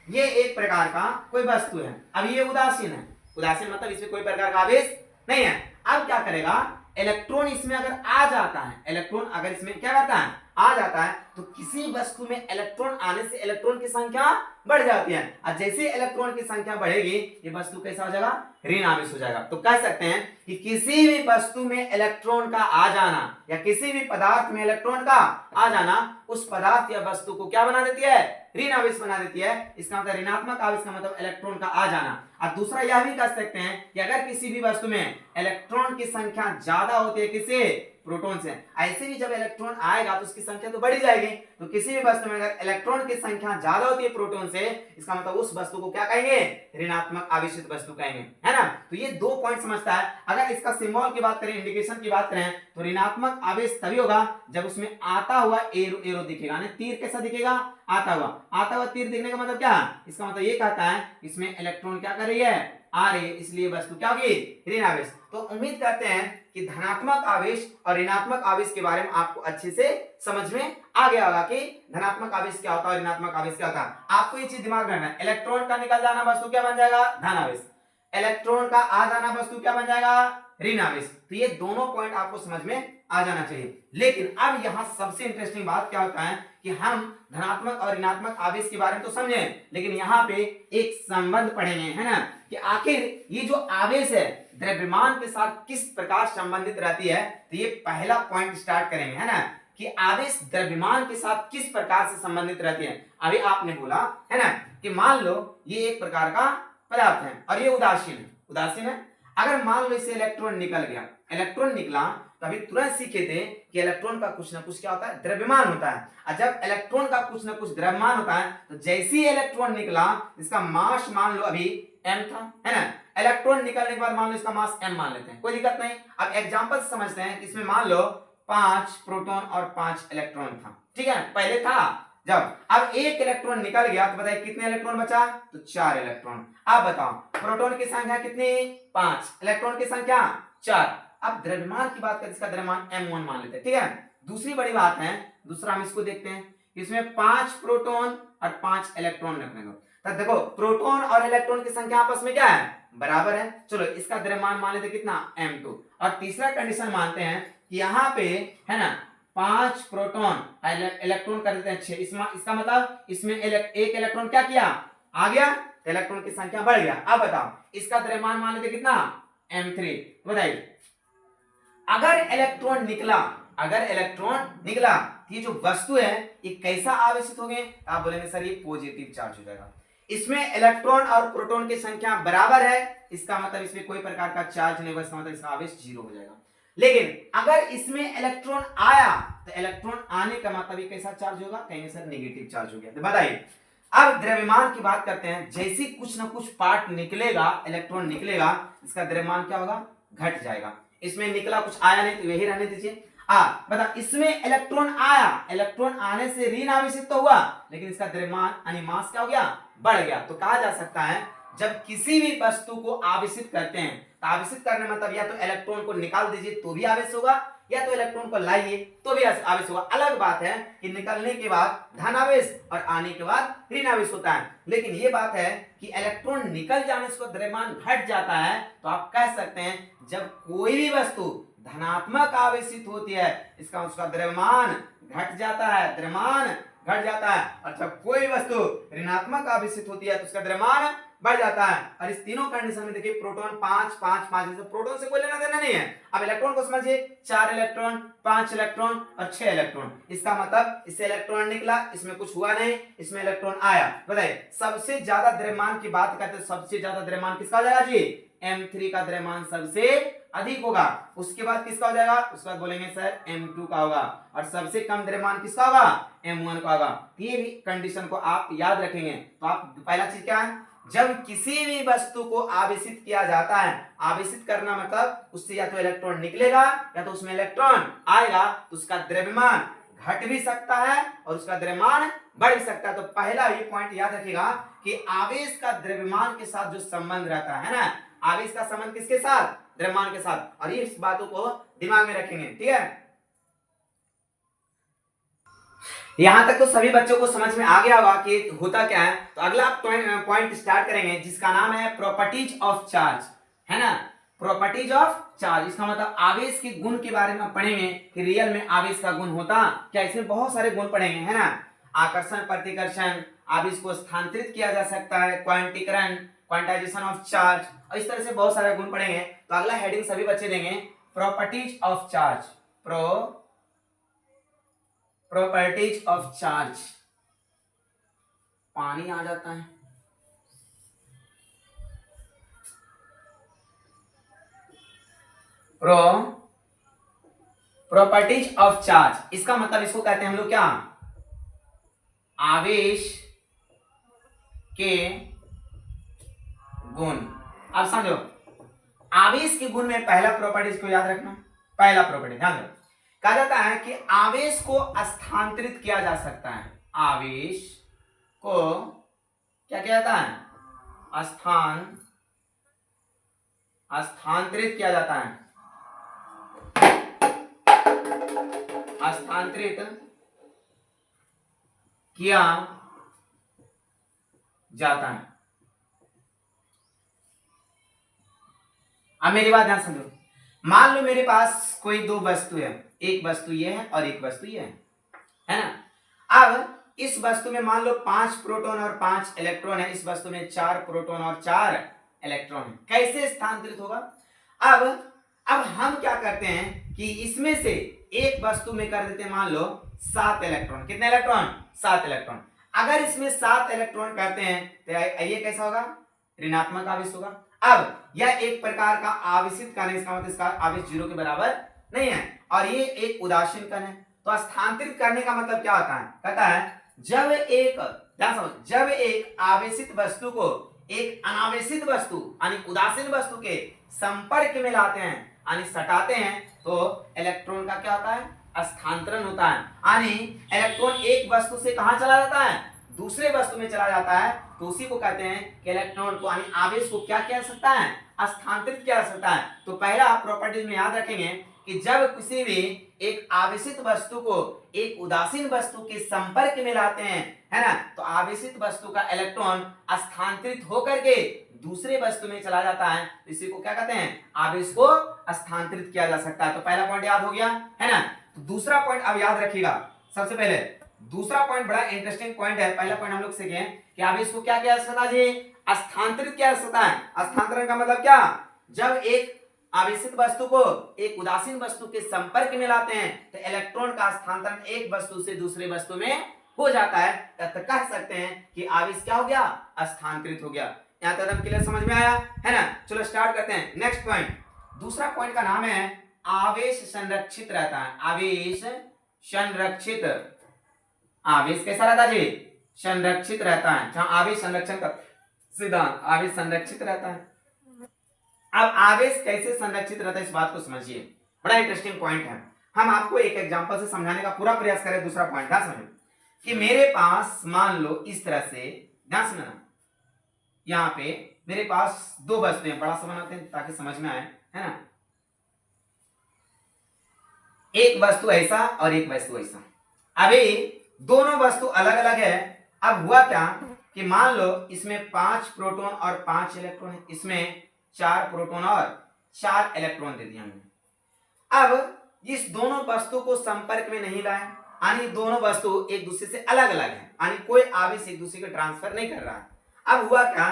ये एक प्रकार का कोई वस्तु है, अब ये उदासीन है। उदासीन मतलब इसमें कोई प्रकार का आवेश नहीं है। अब क्या करेगा, इलेक्ट्रॉन इसमें अगर आ जाता है, इलेक्ट्रॉन अगर इसमें क्या करता है? आ जाता है, तो किसी वस्तु में इलेक्ट्रॉन आने से इलेक्ट्रॉन की संख्या बढ़ जाती है, और जैसे इलेक्ट्रॉन की संख्या बढ़ेगी ये वस्तु कैसा हो जाएगा? ऋण आवेश हो जाएगा। तो कह सकते हैं कि किसी भी वस्तु में इलेक्ट्रॉन का आ जाना या किसी भी पदार्थ में इलेक्ट्रॉन का आ जाना उस पदार्थ या वस्तु को क्या बना देती है? ऋण आवेश बना देती है। इसका मतलब ऋणात्मक आवेश का मतलब इलेक्ट्रॉन का आ जाना। और दूसरा यह भी कह सकते हैं कि अगर किसी भी वस्तु में इलेक्ट्रॉन की संख्या ज्यादा होती है किससे? प्रोटॉन से, ऐसे भी जब इलेक्ट्रॉन आएगा तो उसकी संख्या तो बढ़ी जाएगी। तो किसी भी वस्तु में अगर इलेक्ट्रॉन की संख्या ज्यादा होती है प्रोटॉन से, इसका मतलब उस वस्तु को क्या कहेंगे? ऋणात्मक आवेशित वस्तु कहेंगे, है ना। तो ये दो पॉइंट समझता है। अगर इसका सिंबल की बात करें, इंडिकेशन की बात करें, तो ऋणात्मक आवेश तभी होगा जब उसमें आता हुआ एरो दिखेगा। तीर कैसा दिखेगा? आता हुआ तीर दिखने का मतलब क्या? इसका मतलब ये कहता है इसमें इलेक्ट्रॉन क्या कर रही है? आ रही है, इसलिए वस्तु क्या होगी? ऋण आवेश। तो उम्मीद करते हैं कि धनात्मक आवेश और ऋणात्मक आवेश के बारे में आपको अच्छे से समझ में आ गया होगा कि धनात्मक आवेश क्या होता है और ऋणात्मक आवेश क्या होता है। आपको ये चीज दिमाग में रखना है, इलेक्ट्रॉन का निकल जाना वस्तु क्या बन जाएगा? धन आवेश। इलेक्ट्रॉन का आ जाना वस्तु क्या बन जाएगा? ऋण आवेश। तो ये दोनों पॉइंट आपको समझ में आ जाना चाहिए। लेकिन अब यहाँ सबसे इंटरेस्टिंग बात क्या होता है कि हम धनात्मक और ऋणात्मक आवेश के बारे में तो समझे, लेकिन यहाँ पे एक संबंध पढ़ेंगे, है ना, कि आखिर ये जो आवेश है द्रव्यमान के साथ किस प्रकार संबंधित रहती है। तो ये पहला पॉइंट स्टार्ट करेंगे, है ना, कि आवेश द्रव्यमान के साथ किस प्रकार से संबंधित रहती है। अभी आपने बोला, है ना, कि मान लो ये एक प्रकार का पदार्थ है और ये उदासीन है। अगर मान लो इसे इलेक्ट्रॉन निकल गया, इलेक्ट्रॉन निकला तो अभी तुरंत सीखे थे कि इलेक्ट्रॉन का कुछ ना कुछ क्या होता है, द्रव्यमान होता है। और जब इलेक्ट्रॉन का कुछ ना कुछ द्रव्यमान होता है तो जैसे ही इलेक्ट्रॉन निकला, इसका मास मान लो अभी m था, है ना। इलेक्ट्रॉन निकलने के बाद मान लो इसका मास m मान लेते हैं, कोई दिक्कत नहीं। अब एग्जांपल से समझते हैं कि इसमें मान लो 5 प्रोटॉन और 5 इलेक्ट्रॉन था, ठीक है, पहले था। जब अब एक इलेक्ट्रॉन निकल गया तो बताइए कितने इलेक्ट्रॉन बचा, तो 4 इलेक्ट्रॉन। अब बताओ प्रोटॉन की संख्या कितनी, 5, इलेक्ट्रॉन की संख्या 4। अब द्रव्यमान की बात करें, इसका द्रव्यमान m1 मान लेते हैं, ठीक है। दूसरी बड़ी बात है, दूसरा हम इसको देखते हैं, इसमें 5 प्रोटॉन और 5 इलेक्ट्रॉन रखने दो। तब देखो प्रोटॉन और इलेक्ट्रॉन की संख्या आपस में क्या है, बराबर है। चलो इसका द्रव्यमान मान लेते कितना, m2। और तीसरा कंडीशन मानते हैं कि यहाँ पे है ना 5 प्रोटॉन, इलेक्ट्रॉन कर देते हैं 6, इसका मतलब इसमें एक इलेक्ट्रॉन क्या किया, आ गया, इलेक्ट्रॉन की संख्या बढ़ गया। अब बताओ इसका द्रव्यमान मान लेते कितना, m3। बताइए अगर इलेक्ट्रॉन निकला, अगर इलेक्ट्रॉन निकला ये जो वस्तु है ये कैसा आवेशित हो गए, आप बोलेंगे सर ये पॉजिटिव चार्ज हो जाएगा। इसमें इलेक्ट्रॉन और प्रोटॉन की संख्या बराबर है, इसका मतलब इसमें कोई प्रकार का चार्ज नहीं होगा, इसका मतलब इसका आवेश 0 हो जाएगा। लेकिन अगर इसमें इलेक्ट्रॉन आया तो इलेक्ट्रॉन आने का मतलब ये कैसा चार्ज होगा, कहेंगे सर नेगेटिव चार्ज हो गया। तो बताइए अब द्रव्यमान की बात करते हैं, जैसे कुछ ना कुछ पार्ट निकलेगा, इलेक्ट्रॉन निकलेगा, इसका द्रव्यमान क्या होगा, घट जाएगा। इसमें निकला कुछ आया नहीं तो यही रहने दीजिए। बता इसमें इलेक्ट्रॉन आया, इलेक्ट्रॉन आने से ऋण आवेशित तो हुआ, लेकिन इसका द्रव्यमान यानी मास क्या हो गया, बढ़ गया। तो कहा जा सकता है जब किसी भी वस्तु को आवेशित करते हैं तो आवेशित करने मतलब या तो इलेक्ट्रॉन को निकाल दीजिए तो भी आवेश होगा, या तो इलेक्ट्रॉन को लाइए तो भी आवेश होगा। अलग बात है कि निकलने के बाद धन आवेश और आने के बाद ऋण आवेश होता है। लेकिन ये बात है कि इलेक्ट्रॉन निकल जाने से द्रव्यमान घट जाता है, तो आप कह सकते हैं जब कोई भी वस्तु धनात्मक आवेशित होती है इसका उसका द्रव्यमान घट जाता है, द्रव्यमान घट जाता है। और जब कोई वस्तु ऋणात्मक आवेशित होती है तो उसका द्रव्यमान बढ़ जाता है। और इस तीनों कंडीशन में देखिए प्रोटॉन 5 5 5, जैसे प्रोटॉन से कोई लेना देना नहीं है। अब इलेक्ट्रॉन को समझिए, 4 इलेक्ट्रॉन, 5 इलेक्ट्रॉन और 6 इलेक्ट्रॉन, इसका मतलब इससे इलेक्ट्रॉन निकला, इसमें कुछ हुआ नहीं, इसमें इलेक्ट्रॉन आया। बताइए सबसे ज्यादा द्रव्यमान की बात करते हैं, सबसे ज्यादा द्रव्यमान किसका हो जाएगा जी, m3 का द्रव्यमान सबसे अधिक होगा। उसके बाद किसका हो जाएगा, उसके बाद बोलेंगे सर m2 का होगा। और सबसे कम द्रव्यमान किसका होगा, m1 का होगा। ये भी कंडीशन को आप याद रखेंगे। तो आप पहला चीज क्या है, जब किसी भी वस्तु को आवेशित किया जाता है, आवेशित करना मतलब उससे या तो इलेक्ट्रॉन निकलेगा या तो उसमें इलेक्ट्रॉन आएगा, तो उसका द्रव्यमान घट भी सकता है और उसका द्रव्यमान बढ़ भी सकता है। तो पहला ही पॉइंट याद रखिएगा कि आवेश का द्रव्यमान के साथ जो संबंध रहता है ना, आवेश का संबंध किसके साथ, द्रव्यमान के साथ। और इस बातों को दिमाग में रखेंगे, ठीक है। यहां तक तो सभी बच्चों को समझ में आ गया होगा कि होता क्या है। तो अगला पॉइंट स्टार्ट करेंगे जिसका नाम है प्रॉपर्टीज ऑफ चार्ज, है ना। प्रॉपर्टीज ऑफ चार्ज इसका मतलब आवेश के गुण के बारे में पढ़ेंगे कि रियल में आवेश का गुण होता क्या। इसमें बहुत सारे गुण पढ़ेंगे, है ना। आकर्षण, प्रतिकर्षण, आवेश को स्थानांतरित किया जा सकता है, क्वांटीकरण, क्वांटाइजेशन ऑफ चार्ज, और इस तरह से बहुत सारे गुण पढ़ेंगे। तो अगला हेडिंग सभी बच्चे देंगे properties of charge, properties of charge. पानी आ जाता है, प्रॉपर्टीज ऑफ चार्ज इसका मतलब इसको कहते हैं हम लोग क्या, आवेश के गुण। अब समझो आवेश के गुण में पहला प्रॉपर्टीज को याद रखना, पहला प्रॉपर्टी ध्यान दो, कहा जाता है कि आवेश को स्थानांतरित किया जा सकता है। आवेश को क्या किया जाता है, स्थानांतरित किया जाता है, स्थानांतरित किया जाता है। अब मेरी बात ध्यान समझो, मान लो मेरे पास कोई दो वस्तु है, एक वस्तु ये है और एक वस्तु ये है ना। अब इस वस्तु में मान लो 5 प्रोटॉन और 5 इलेक्ट्रॉन है, इस वस्तु में 4 प्रोटॉन और 4 इलेक्ट्रॉन है। कैसे स्थानांतरित होगा, अब हम क्या करते हैं कि इसमें से एक वस्तु में कर देते हैं मान लो 7 इलेक्ट्रॉन। कितने इलेक्ट्रॉन, 7 इलेक्ट्रॉन। अगर इसमें 7 इलेक्ट्रॉन करते हैं तो ये कैसा होगा, ऋणात्मक आवेश होगा। अब यह एक प्रकार का आवेशित कण है, इसका मतलब इसका आवेश 0 के बराबर नहीं है, और ये एक उदासीन कण है। तो स्थानांतरित करने का मतलब क्या होता है, कहता है जब एक आवेशित वस्तु को एक अनावेशित वस्तु यानी उदासीन वस्तु के संपर्क में लाते हैं यानी सटाते हैं, तो इलेक्ट्रॉन का क्या होता है, स्थानांतरण होता है। यानी इलेक्ट्रॉन एक वस्तु से कहां चला जाता है, दूसरे वस्तु में चला जाता है, तो उसी को कहते हैं कि इलेक्ट्रॉन को यानी आवेश को क्या किया जा सकता है, स्थानांतरित किया जा सकता है। तो पहला प्रॉपर्टीज में याद रखेंगे कि जब किसी भी एक आवेशित वस्तु को एक उदासीन वस्तु के संपर्क में लाते हैं, है ना, तो आवेशित वस्तु का इलेक्ट्रॉन स्थानांतरित होकर के दूसरे वस्तु में चला जाता है, इसी को क्या कहते हैं, आवेश को स्थानांतरित किया जा सकता है। तो पहला पॉइंट याद हो गया, है ना। तो दूसरा पॉइंट अब याद रखिएगा, सबसे पहले दूसरा पॉइंट बड़ा इंटरेस्टिंग पॉइंट है। पहला पॉइंट हम लोग सीखे कि आवेश को क्या किया जा सकता है जी, स्थानांतरित किया जा सकता है। स्थानांतरण का मतलब क्या, जब एक आवेशित वस्तु को एक उदासीन वस्तु के संपर्क में लाते हैं तो इलेक्ट्रॉन का स्थानांतरण एक वस्तु से दूसरे वस्तु में हो जाता है, तब कह सकते हैं कि आवेश क्या हो गया, स्थानांतरित हो गया। यहां तक हम क्लियर समझ में आया, है ना। चलो स्टार्ट करते हैं नेक्स्ट पॉइंट। दूसरा पॉइंट का नाम है आवेश संरक्षित रहता है। आवेश संरक्षित, आवेश कैसा रहता है जी, संरक्षित रहता है। जहां आवेश संरक्षण का सिद्धांत, आवेश संरक्षित रहता है। अब आवेश कैसे संरक्षित रहता है इस बात को समझिए, बड़ा इंटरेस्टिंग पॉइंट है। हम आपको एक एग्जांपल से समझाने का पूरा प्रयास करें। दूसरा पॉइंट ध्यान समझो कि मेरे पास मान लो इस तरह से, ध्यान सुनना, यहाँ पे मेरे पास दो वस्तुएं, बड़ा सा बनाते हैं ताकि समझ में आए, है ना। एक वस्तु ऐसा और एक वस्तु ऐसा। अभी दोनों वस्तु अलग अलग है। अब हुआ क्या कि मान लो इसमें 5 प्रोटॉन और 5 इलेक्ट्रॉन है, इसमें 4 प्रोटॉन और 4 इलेक्ट्रॉन दे दिया हमने। अब इस दोनों वस्तु को संपर्क में नहीं लाए, यानी दोनों वस्तु एक दूसरे से अलग अलग है, यानी कोई आवेश एक दूसरे को ट्रांसफर नहीं कर रहा है। अब हुआ क्या,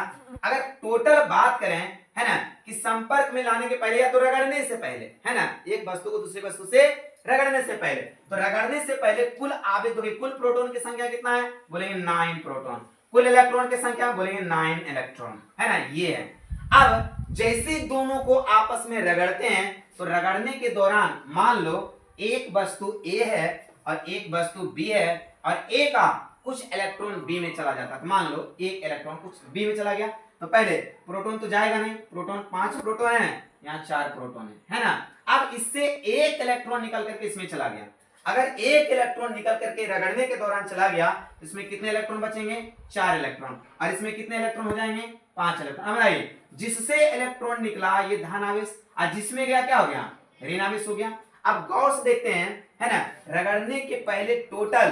अगर टोटल बात करें, है ना, कि संपर्क में लाने के पहले या तो रगड़ने से पहले, है ना, एक वस्तु को दूसरी वस्तु से रगड़ने से पहले, तो रगड़ने से पहले कुल आवेश, कुल प्रोटॉन की संख्या कितना है, बोलेंगे 9 प्रोटॉन। कुल इलेक्ट्रॉन की संख्या बोलेंगे 9 इलेक्ट्रॉन, है ना, ये है। अब जैसे दोनों को आपस में रगड़ते हैं तो रगड़ने के दौरान मान लो एक वस्तु ए है और एक वस्तु बी है, और ए का कुछ इलेक्ट्रॉन बी में चला जाता है। तो मान लो एक इलेक्ट्रॉन कुछ बी में चला गया, तो पहले प्रोटॉन तो जाएगा नहीं, प्रोटॉन 5 प्रोटॉन है, यहाँ 4 प्रोटॉन है ना। अब इससे एक इलेक्ट्रॉन निकल करके इसमें चला गया। अगर एक इलेक्ट्रॉन निकल करके रगड़ने के दौरान चला गया, इसमें कितने इलेक्ट्रॉन बचेंगे, 4 इलेक्ट्रॉन, और इसमें कितने इलेक्ट्रॉन हो जाएंगे, 5 इलेक्ट्रॉन। अब बताइए, जिससे इलेक्ट्रॉन निकला ये धन आवेश, और जिसमें गया क्या हो गया, ऋण आवेश हो गया। अब गौर से देखते हैं, है ना, रगड़ने के पहले टोटल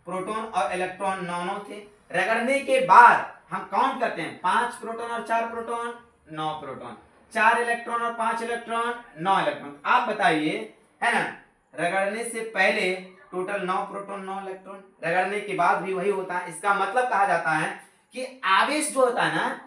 प्रोटॉन और इलेक्ट्रॉन 9 थे। रगड़ने के बाद हम काउंट करते हैं, 5 प्रोटॉन और 4 प्रोटॉन, 9 प्रोटॉन, 4 इलेक्ट्रॉन और 5 इलेक्ट्रॉन, 9 इलेक्ट्रॉन। आप बताइए, है ना, रगड़ने से पहले टोटल 9 प्रोटॉन 9 इलेक्ट्रॉन, रगड़ने के बाद भी वही होता है। इसका मतलब कहा जाता है कि आवेश जो होता है ना,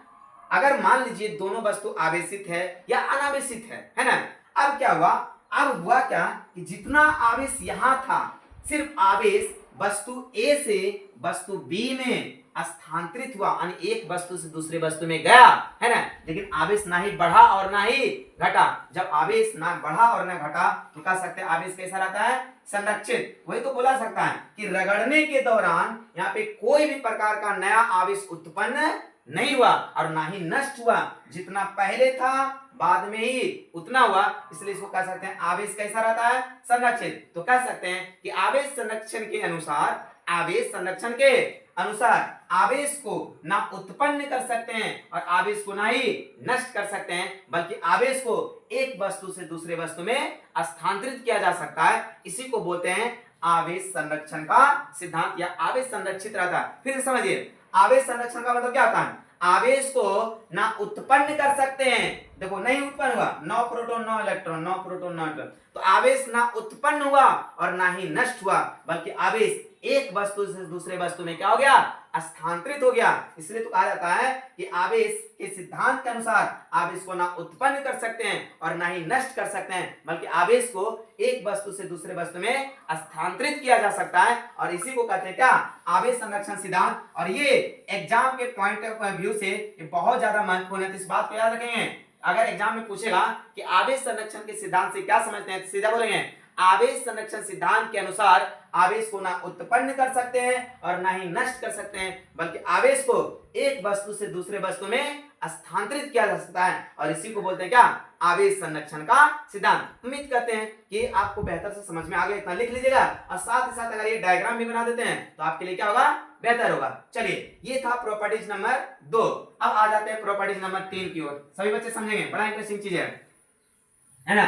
अगर मान लीजिए दोनों वस्तु आवेशित है या अनावेशित है ना, अब क्या हुआ, अब हुआ क्या कि जितना आवेश यहां था, सिर्फ आवेश वस्तु ए से वस्तु बी में स्थानांतरित हुआ, यानी एक वस्तु से दूसरे वस्तु में गया, है ना, लेकिन आवेश ना ही बढ़ा और ना ही घटा। जब आवेश ना बढ़ा और ना घटा तो कह सकते हैं आवेश कैसा रहता है, संरक्षित। वही तो बोला सकता है कि रगड़ने के दौरान यहाँ पे कोई भी प्रकार का नया आवेश उत्पन्न नहीं हुआ और ना ही नष्ट हुआ, जितना पहले था बाद में ही उतना हुआ, इसलिए इसको कह सकते हैं आवेश कैसा रहता है, संरक्षित। तो कह सकते हैं कि आवेश संरक्षण के अनुसार, आवेश संरक्षण के अनुसार आवेश को ना उत्पन्न कर सकते हैं और आवेश को ना ही नष्ट कर सकते हैं, बल्कि आवेश को एक वस्तु से दूसरे वस्तु में स्थानांतरित किया जा सकता है। इसी को बोलते हैं आवेश संरक्षण का सिद्धांत, या आवेश संरक्षित रहता है। फिर से समझिए, आवेश संरक्षण का मतलब क्या होता है, आवेश को ना उत्पन्न कर सकते हैं, देखो नहीं उत्पन्न हुआ, 9 प्रोटॉन 9 इलेक्ट्रॉन, 9 प्रोटॉन 9 इलेक्ट्रॉन, तो आवेश ना उत्पन्न हुआ और ना ही नष्ट हुआ, बल्कि आवेश एक वस्तु से दूसरे वस्तु में क्या हो गया, स्थानांतरित हो गया। इसलिए तो कहा जाता है कि आवेश के सिद्धांत के अनुसार आवेश को ना उत्पन्न कर सकते हैं और ना ही नष्ट कर सकते हैं, बल्कि आवेश को एक वस्तु से दूसरे वस्तु में स्थानांतरित किया जा सकता है। और इसी को कहते हैं क्या, आवेश संरक्षण सिद्धांत। और ये एग्जाम के पॉइंट ऑफ व्यू से ये बहुत ज्यादा महत्वपूर्ण है, तो इस बात को याद रखेंगे। अगर एग्जाम में पूछेगा कि आवेश संरक्षण के सिद्धांत से क्या समझते हैं, तो सीधा बोलेंगे आवेश संरक्षण सिद्धांत के अनुसार आवेश को ना उत्पन्न कर सकते हैं और ना ही नष्ट कर सकते हैं, बल्कि आवेश को एक वस्तु से दूसरे वस्तु में स्थानांतरित किया जा सकता है। और इसी को बोलते हैं क्या, आवेश संरक्षण का सिद्धांत। उम्मीद करते हैं कि आपको बेहतर से समझ में आ गया, इतना लिख लीजिएगा। और साथ ही साथ अगर ये डायग्राम भी बना देते हैं तो आपके लिए क्या होगा, बेहतर होगा। चलिए, ये था प्रॉपर्टीज नंबर 2। अब आ जाते हैं प्रॉपर्टीज नंबर 3 की ओर। सभी बच्चे समझेंगे, बड़ा इंटरेस्टिंग चीज है ना।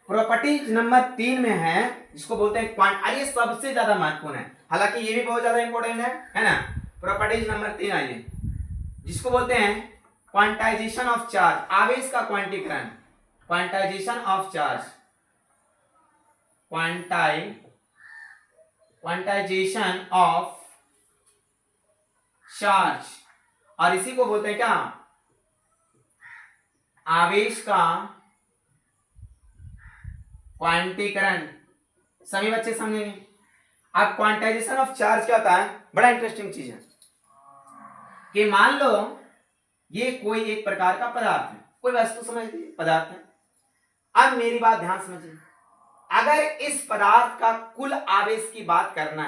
प्रॉपर्टीज नंबर 3 में है जिसको बोलते हैं क्वांट, और ये सबसे ज्यादा महत्वपूर्ण है, हालांकि ये भी बहुत ज्यादा इंपॉर्टेंट है ना। प्रॉपर्टीज नंबर 3 आइए, जिसको बोलते हैं क्वांटाइजेशन ऑफ चार्ज, आवेश का क्वांटीकरण, quantization of charge, quantization of charge. और इसी को बोलते हैं क्या, आवेश का क्वांटीकरण। सभी बच्चे समझेंगे। अब क्वांटाइजेशन ऑफ चार्ज क्या होता है, बड़ा इंटरेस्टिंग चीज है कि मान लो ये कोई एक प्रकार का पदार्थ है, कोई वस्तु समझ लीजिए पदार्थ है। अब मेरी बात ध्यान समझिए, अगर इस पदार्थ का कुल आवेश की बात करना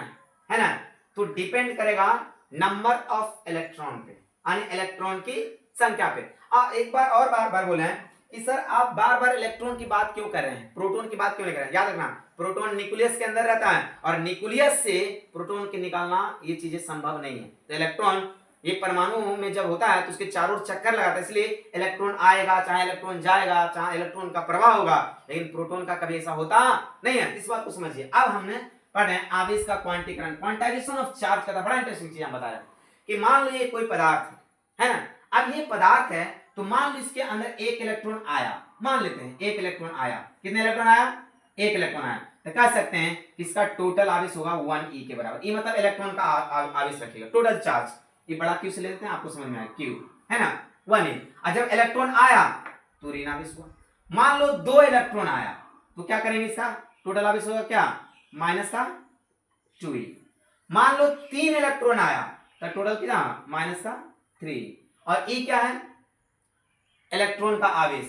है ना, तो डिपेंड करेगा नंबर ऑफ इलेक्ट्रॉन पे, यानी इलेक्ट्रॉन की संख्या पे। एक बार और बार बोले हैं कि सर आप बार बार इलेक्ट्रॉन की बात क्यों कर रहे हैं, प्रोटॉन की बात क्यों नहीं कर रहे हैं। याद रखना, प्रोटॉन न्यूक्लियस के अंदर रहता है और न्यूक्लियस से प्रोटॉन के निकालना ये चीजें संभव नहीं है। तो इलेक्ट्रॉन ये परमाणु में जब होता है तो उसके चारों ओर चक्कर लगाता है, इसलिए इलेक्ट्रॉन आएगा चाहे इलेक्ट्रॉन जाएगा, चाहे इलेक्ट्रॉन का प्रवाह होगा, लेकिन प्रोटॉन का कभी ऐसा होता नहीं है। इस बात को समझिए। अब हमने पढ़े आवेश का क्वांटीकरण, क्वांटाइजेशन ऑफ चार्ज का बड़ा इंटरेस्टिंग चीज हम बता रहे हैं कि मान लो ये कोई पदार्थ है ना। अब ये पदार्थ है तो मान लो इसके अंदर एक इलेक्ट्रॉन आया, मान लेते हैं एक इलेक्ट्रॉन आया। कितने इलेक्ट्रॉन आया, एक इलेक्ट्रॉन आया। तो कह सकते हैं कि इसका टोटल आवेश होगा 1e के बराबर। e मतलब इलेक्ट्रॉन का आवेश रखेगा, टोटल चार्ज। ये बड़ा क्यू से ले लेते हैं, आपको समझ में आया, क्यू है ना 1e। और जब इलेक्ट्रॉन आया तो ऋण आवेश हुआ। मान लो 2 इलेक्ट्रॉन आया तो क्या करेंगे, इसका टोटल आवेश होगा क्या, माइनस का 2e। मान लो 3 इलेक्ट्रॉन आया तो टोटल कितना, माइनस का 3। और e क्या है, इलेक्ट्रॉन का आवेश।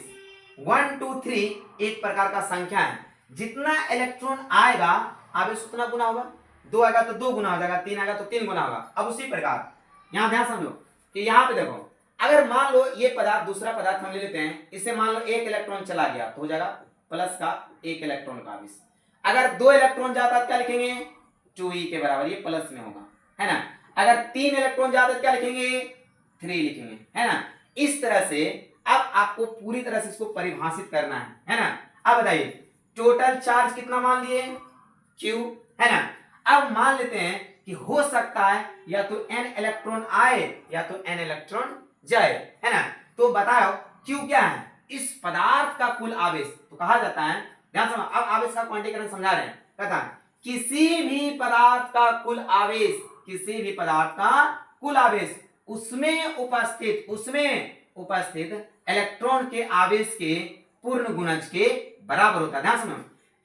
1 2 3 एक प्रकार का संख्या है, जितना इलेक्ट्रॉन आएगा आवेश उतना गुना होगा। 2 आएगा तो 2 गुना हो जाएगा, 3 आएगा तो 3 गुना होगा। अब उसी प्रकार यहां ध्यान समझो कि यहां पे देखो, अगर मान लो ये पदार्थ दूसरा पदार्थ हम ले लेते हैं, इससे मान लो 1 इलेक्ट्रॉन चला गया तो हो जाएगा प्लस का 1 इलेक्ट्रॉन का आवेश। अगर 2 इलेक्ट्रॉन जाता है क्या लिखेंगे, 2e के बराबर, ये प्लस में होगा है ना। अगर 3 इलेक्ट्रॉन जाता है क्या लिखेंगे, 3 लिखेंगे है ना। इस तरह से अब आपको पूरी तरह से इसको परिभाषित करना है ना। अब बताइए टोटल चार्ज कितना मान लिए, Q है ना। अब मान लेते हैं कि हो सकता है या तो n इलेक्ट्रॉन आए या तो n इलेक्ट्रॉन जाए है ना। तो बताओ Q क्या है, इस पदार्थ का कुल आवेश। तो कहा जाता है, ध्यान समझ, अब आवेश का क्वांटीकरण समझा रहे हैं। कहता है किसी भी पदार्थ का कुल आवेश, किसी भी पदार्थ का कुल आवेश उसमें उपस्थित इलेक्ट्रॉन के आवेश के पूर्ण गुणज के बराबर होता है। ध्यान समझो,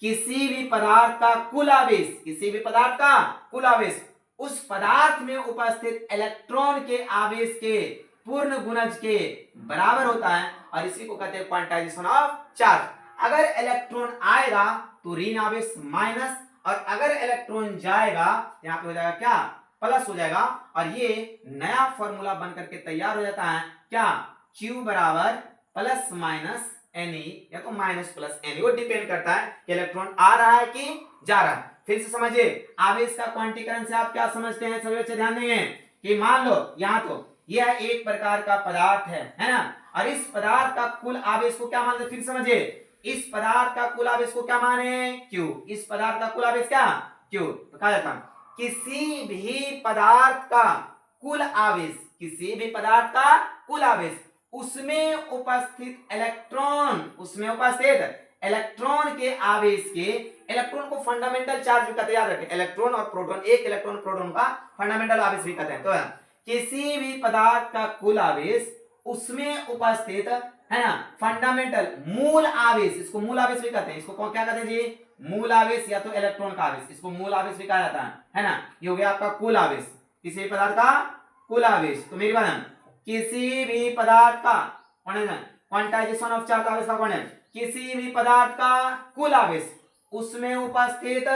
किसी भी पदार्थ का कुल आवेश, किसी भी पदार्थ का कुल आवेश उस पदार्थ में उपस्थित इलेक्ट्रॉन के आवेश के पूर्ण गुणज के बराबर होता है, और इसी को कहते हैं क्वांटाइजेशन ऑफ चार्ज। अगर इलेक्ट्रॉन आएगा तो ऋण आवेश माइनस, और अगर इलेक्ट्रॉन जाएगा यहां पे हो जाएगा क्या, प्लस हो जाएगा। और ये नया फॉर्मूला बन करके तैयार हो जाता है क्या, Q बराबर प्लस माइनस Ne या तो माइनस प्लस Ne, वो डिपेंड करता है कि इलेक्ट्रॉन आ रहा है कि जा रहा है। फिर से समझिए, आवेश का क्वांटीकरण से आप क्या समझते हैं, सभी बच्चे ध्यान देंगे कि मान लो यहां तो यह एक प्रकार का पदार्थ है ना, और इस पदार्थ का कुल आवेश को क्या मानते, फिर समझिए इस पदार्थ का कुल आवेश को क्या माने, Q। इस पदार्थ का कुल आवेश क्या, Q। तो कहा जाता है किसी भी पदार्थ का कुल आवेश, किसी भी पदार्थ का कुल आवेश उसमें उपस्थित इलेक्ट्रॉन, उसमें उपस्थित इलेक्ट्रॉन के आवेश के, इलेक्ट्रॉन को फंडामेंटल चार्ज भी कहते हैं, याद रखें, इलेक्ट्रॉन और प्रोटॉन, एक इलेक्ट्रॉन प्रोटॉन का फंडामेंटल आवेश भी कहते हैं। तो किसी भी पदार्थ का कुल आवेश उसमें उपस्थित है ना फंडामेंटल मूल आवेश, इसको मूल आवेश भी कहते हैं, इसको क्या कहते हैं जी, मूल आवेश या तो इलेक्ट्रॉन का आवेश, इसको मूल आवेश भी कहा जाता है ना। ये हो गया आपका कुल आवेश, किसी पदार्थ का कुल आवेश। तो मेरी बात, किसी भी पदार्थ का क्वांटाइजेशन ऑफ चार्ज आवेश का कौन है, किसी भी पदार्थ का कुल आवेश उसमें उपस्थित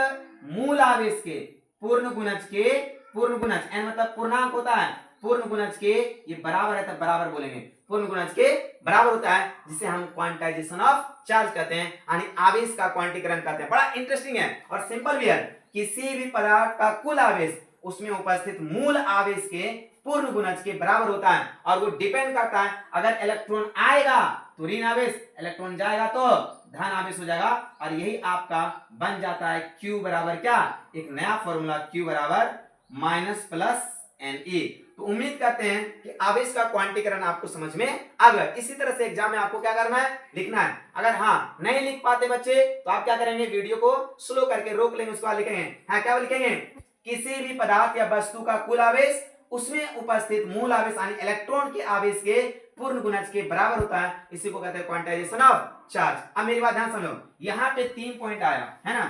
मूल आवेश के पूर्ण गुणज के, पूर्ण गुणज n मतलब पूर्णांक होता है, पूर्ण गुणज के, ये बराबर है तब बराबर बोलेंगे, पूर्ण गुणज के बराबर होता है, जिसे हम क्वांटाइजेशन ऑफ चार्ज कहते हैं, यानी आवेश का क्वांटीकरण कहते हैं। बड़ा इंटरेस्टिंग है और सिंपल भी है। किसी भी पदार्थ का कुल आवेश उसमें उपस्थित मूल आवेश के पूर्ण गुणज के बराबर होता है, और वो डिपेंड करता है, अगर इलेक्ट्रॉन आएगा तो ऋण आवेश, इलेक्ट्रॉन जाएगा तो धन आवेश हो जाएगा, और यही आपका बन जाता है Q बराबर क्या, एक नया फॉर्मूला Q बराबर माइनस प्लस Ne। तो उम्मीद करते हैं कि आवेश का क्वांटीकरण आपको समझ में आ गया। इसी तरह से एग्जाम में आपको क्या करना है, लिखना है। अगर हाँ नहीं लिख पाते बच्चे तो आप क्या करेंगे, वीडियो को स्लो करके रोक लेंगे, उसके बाद लिखेंगे, हाँ क्या लिखेंगे, किसी भी पदार्थ या वस्तु का कुल आवेश उसमें उपस्थित मूल आवेश यानी इलेक्ट्रॉन के आवेश के पूर्ण गुणज के बराबर होता है, इसी को कहते हैं क्वांटाइजेशन ऑफ चार्ज। अब मेरी बात ध्यान समझो, यहाँ पे 3 पॉइंट आया है ना,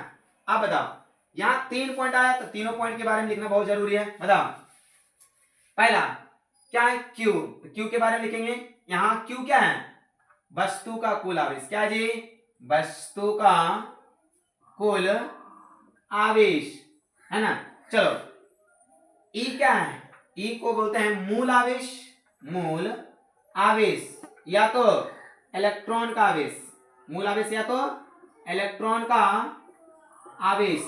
आप बताओ, यहाँ 3 पॉइंट आया तो तीनों पॉइंट के बारे में लिखना बहुत जरूरी है। बताओ पहला क्या है, Q, Q के बारे में लिखेंगे। यहाँ Q क्या है, वस्तु का कुल आवेश, क्या जी, वस्तु का कुल आवेश है ना। चलो E क्या है, E को बोलते हैं मूल आवेश, मूल आवेश या तो इलेक्ट्रॉन का आवेश, मूल आवेश या तो इलेक्ट्रॉन का आवेश,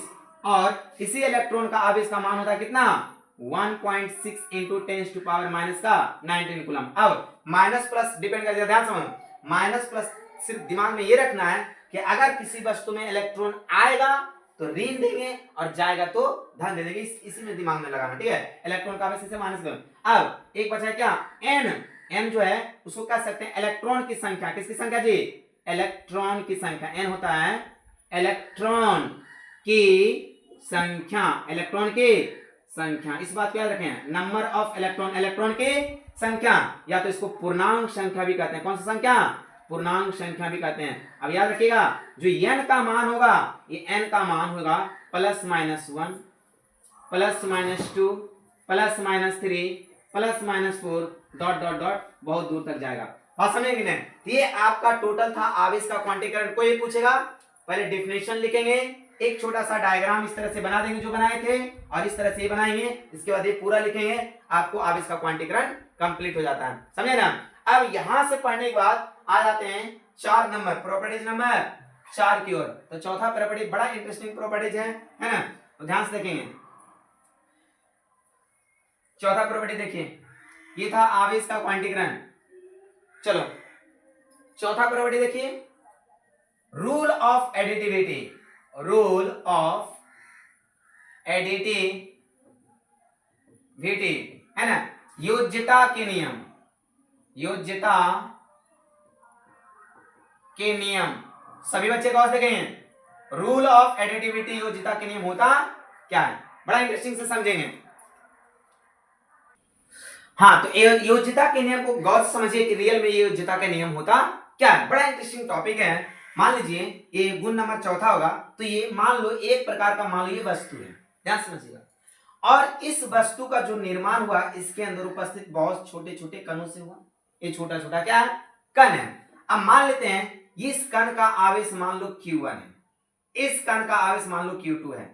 और इसी इलेक्ट्रॉन का आवेश का मान होता है कितना, 1.6 इंटू 10 टू पावर माइनस का 19 कूलम। अब माइनस प्लस डिपेंड कर, ध्यान समझो, माइनस प्लस सिर्फ दिमाग में ये रखना है कि अगर किसी वस्तु में इलेक्ट्रॉन आएगा तो ऋण देंगे और जाएगा तो धन दे देंगे, इसी में दिमाग में लगाना, ठीक है। इलेक्ट्रॉन का आवेश से माइनस करो। अब एक बचा क्या, n जो है उसको कह सकते हैं इलेक्ट्रॉन की संख्या, किसकी संख्या जी, इलेक्ट्रॉन की संख्या, n होता है इलेक्ट्रॉन की संख्या, इलेक्ट्रॉन की संख्या, इस बात को याद रखें, नंबर ऑफ इलेक्ट्रॉन, इलेक्ट्रॉन की संख्या, या तो इसको पूर्णांक संख्या भी कहते हैं, कौन सी संख्या, पूर्णांक संख्या भी कहते हैं। अब याद रखिएगा जो n का मान होगा, ये n का मान होगा +-1 +-2 +-3 +-4 डॉट डॉट डॉट बहुत दूर तक जाएगा। बात समझे कि नहीं। ये आपका टोटल था आवेश का क्वांटीकरण। कोई पूछेगा पहले डेफिनेशन लिखेंगे, एक छोटा सा डायग्राम इस तरह से बना देंगे जो बनाए थे, और इस तरह से ये बनाएंगे, इसके बाद ये पूरा लिखेंगे, आपको आवेश का क्वांटीकरण कंप्लीट हो जाता है, समझे ना। अब यहां से पढ़ने के बाद आ जाते हैं 4 नंबर, प्रॉपर्टीज नंबर 4 की ओर। तो चौथा प्रॉपर्टी बड़ा इंटरेस्टिंग प्रॉपर्टीज है ना, तो ध्यान से देखेंगे। चौथा प्रॉपर्टी देखिए, ये था आवेश का क्वांटीकरण। चलो चौथा प्रॉपर्टी देखिए, rule of additivity, rule of additivity है ना, योज्यता के नियम, योज्यता के नियम, सभी बच्चे गौर से देखेंगे, रूल ऑफ एडिटिविटी योज्यता के नियम होता क्या है, बड़ा इंटरेस्टिंग से समझेंगे। हाँ तो योज्यता के नियम को गौर से समझिए कि रियल में ये योज्यता का नियम होता क्या है, बड़ा इंटरेस्टिंग टॉपिक है। मान लीजिए ये गुण नंबर चौथा होगा, तो ये मान लो एक प्रकार का, मान लो ये वस्तु है, ध्यान समझिएगा, और इस वस्तु का जो निर्माण हुआ इसके अंदर उपस्थित बहुत छोटे छोटे कणों से हुआ, ये छोटा छोटा क्या है, कण है। अब मान लेते हैं इस कण का आवेश मान लो Q1 है, इस कण का आवेश मान लो Q2 है,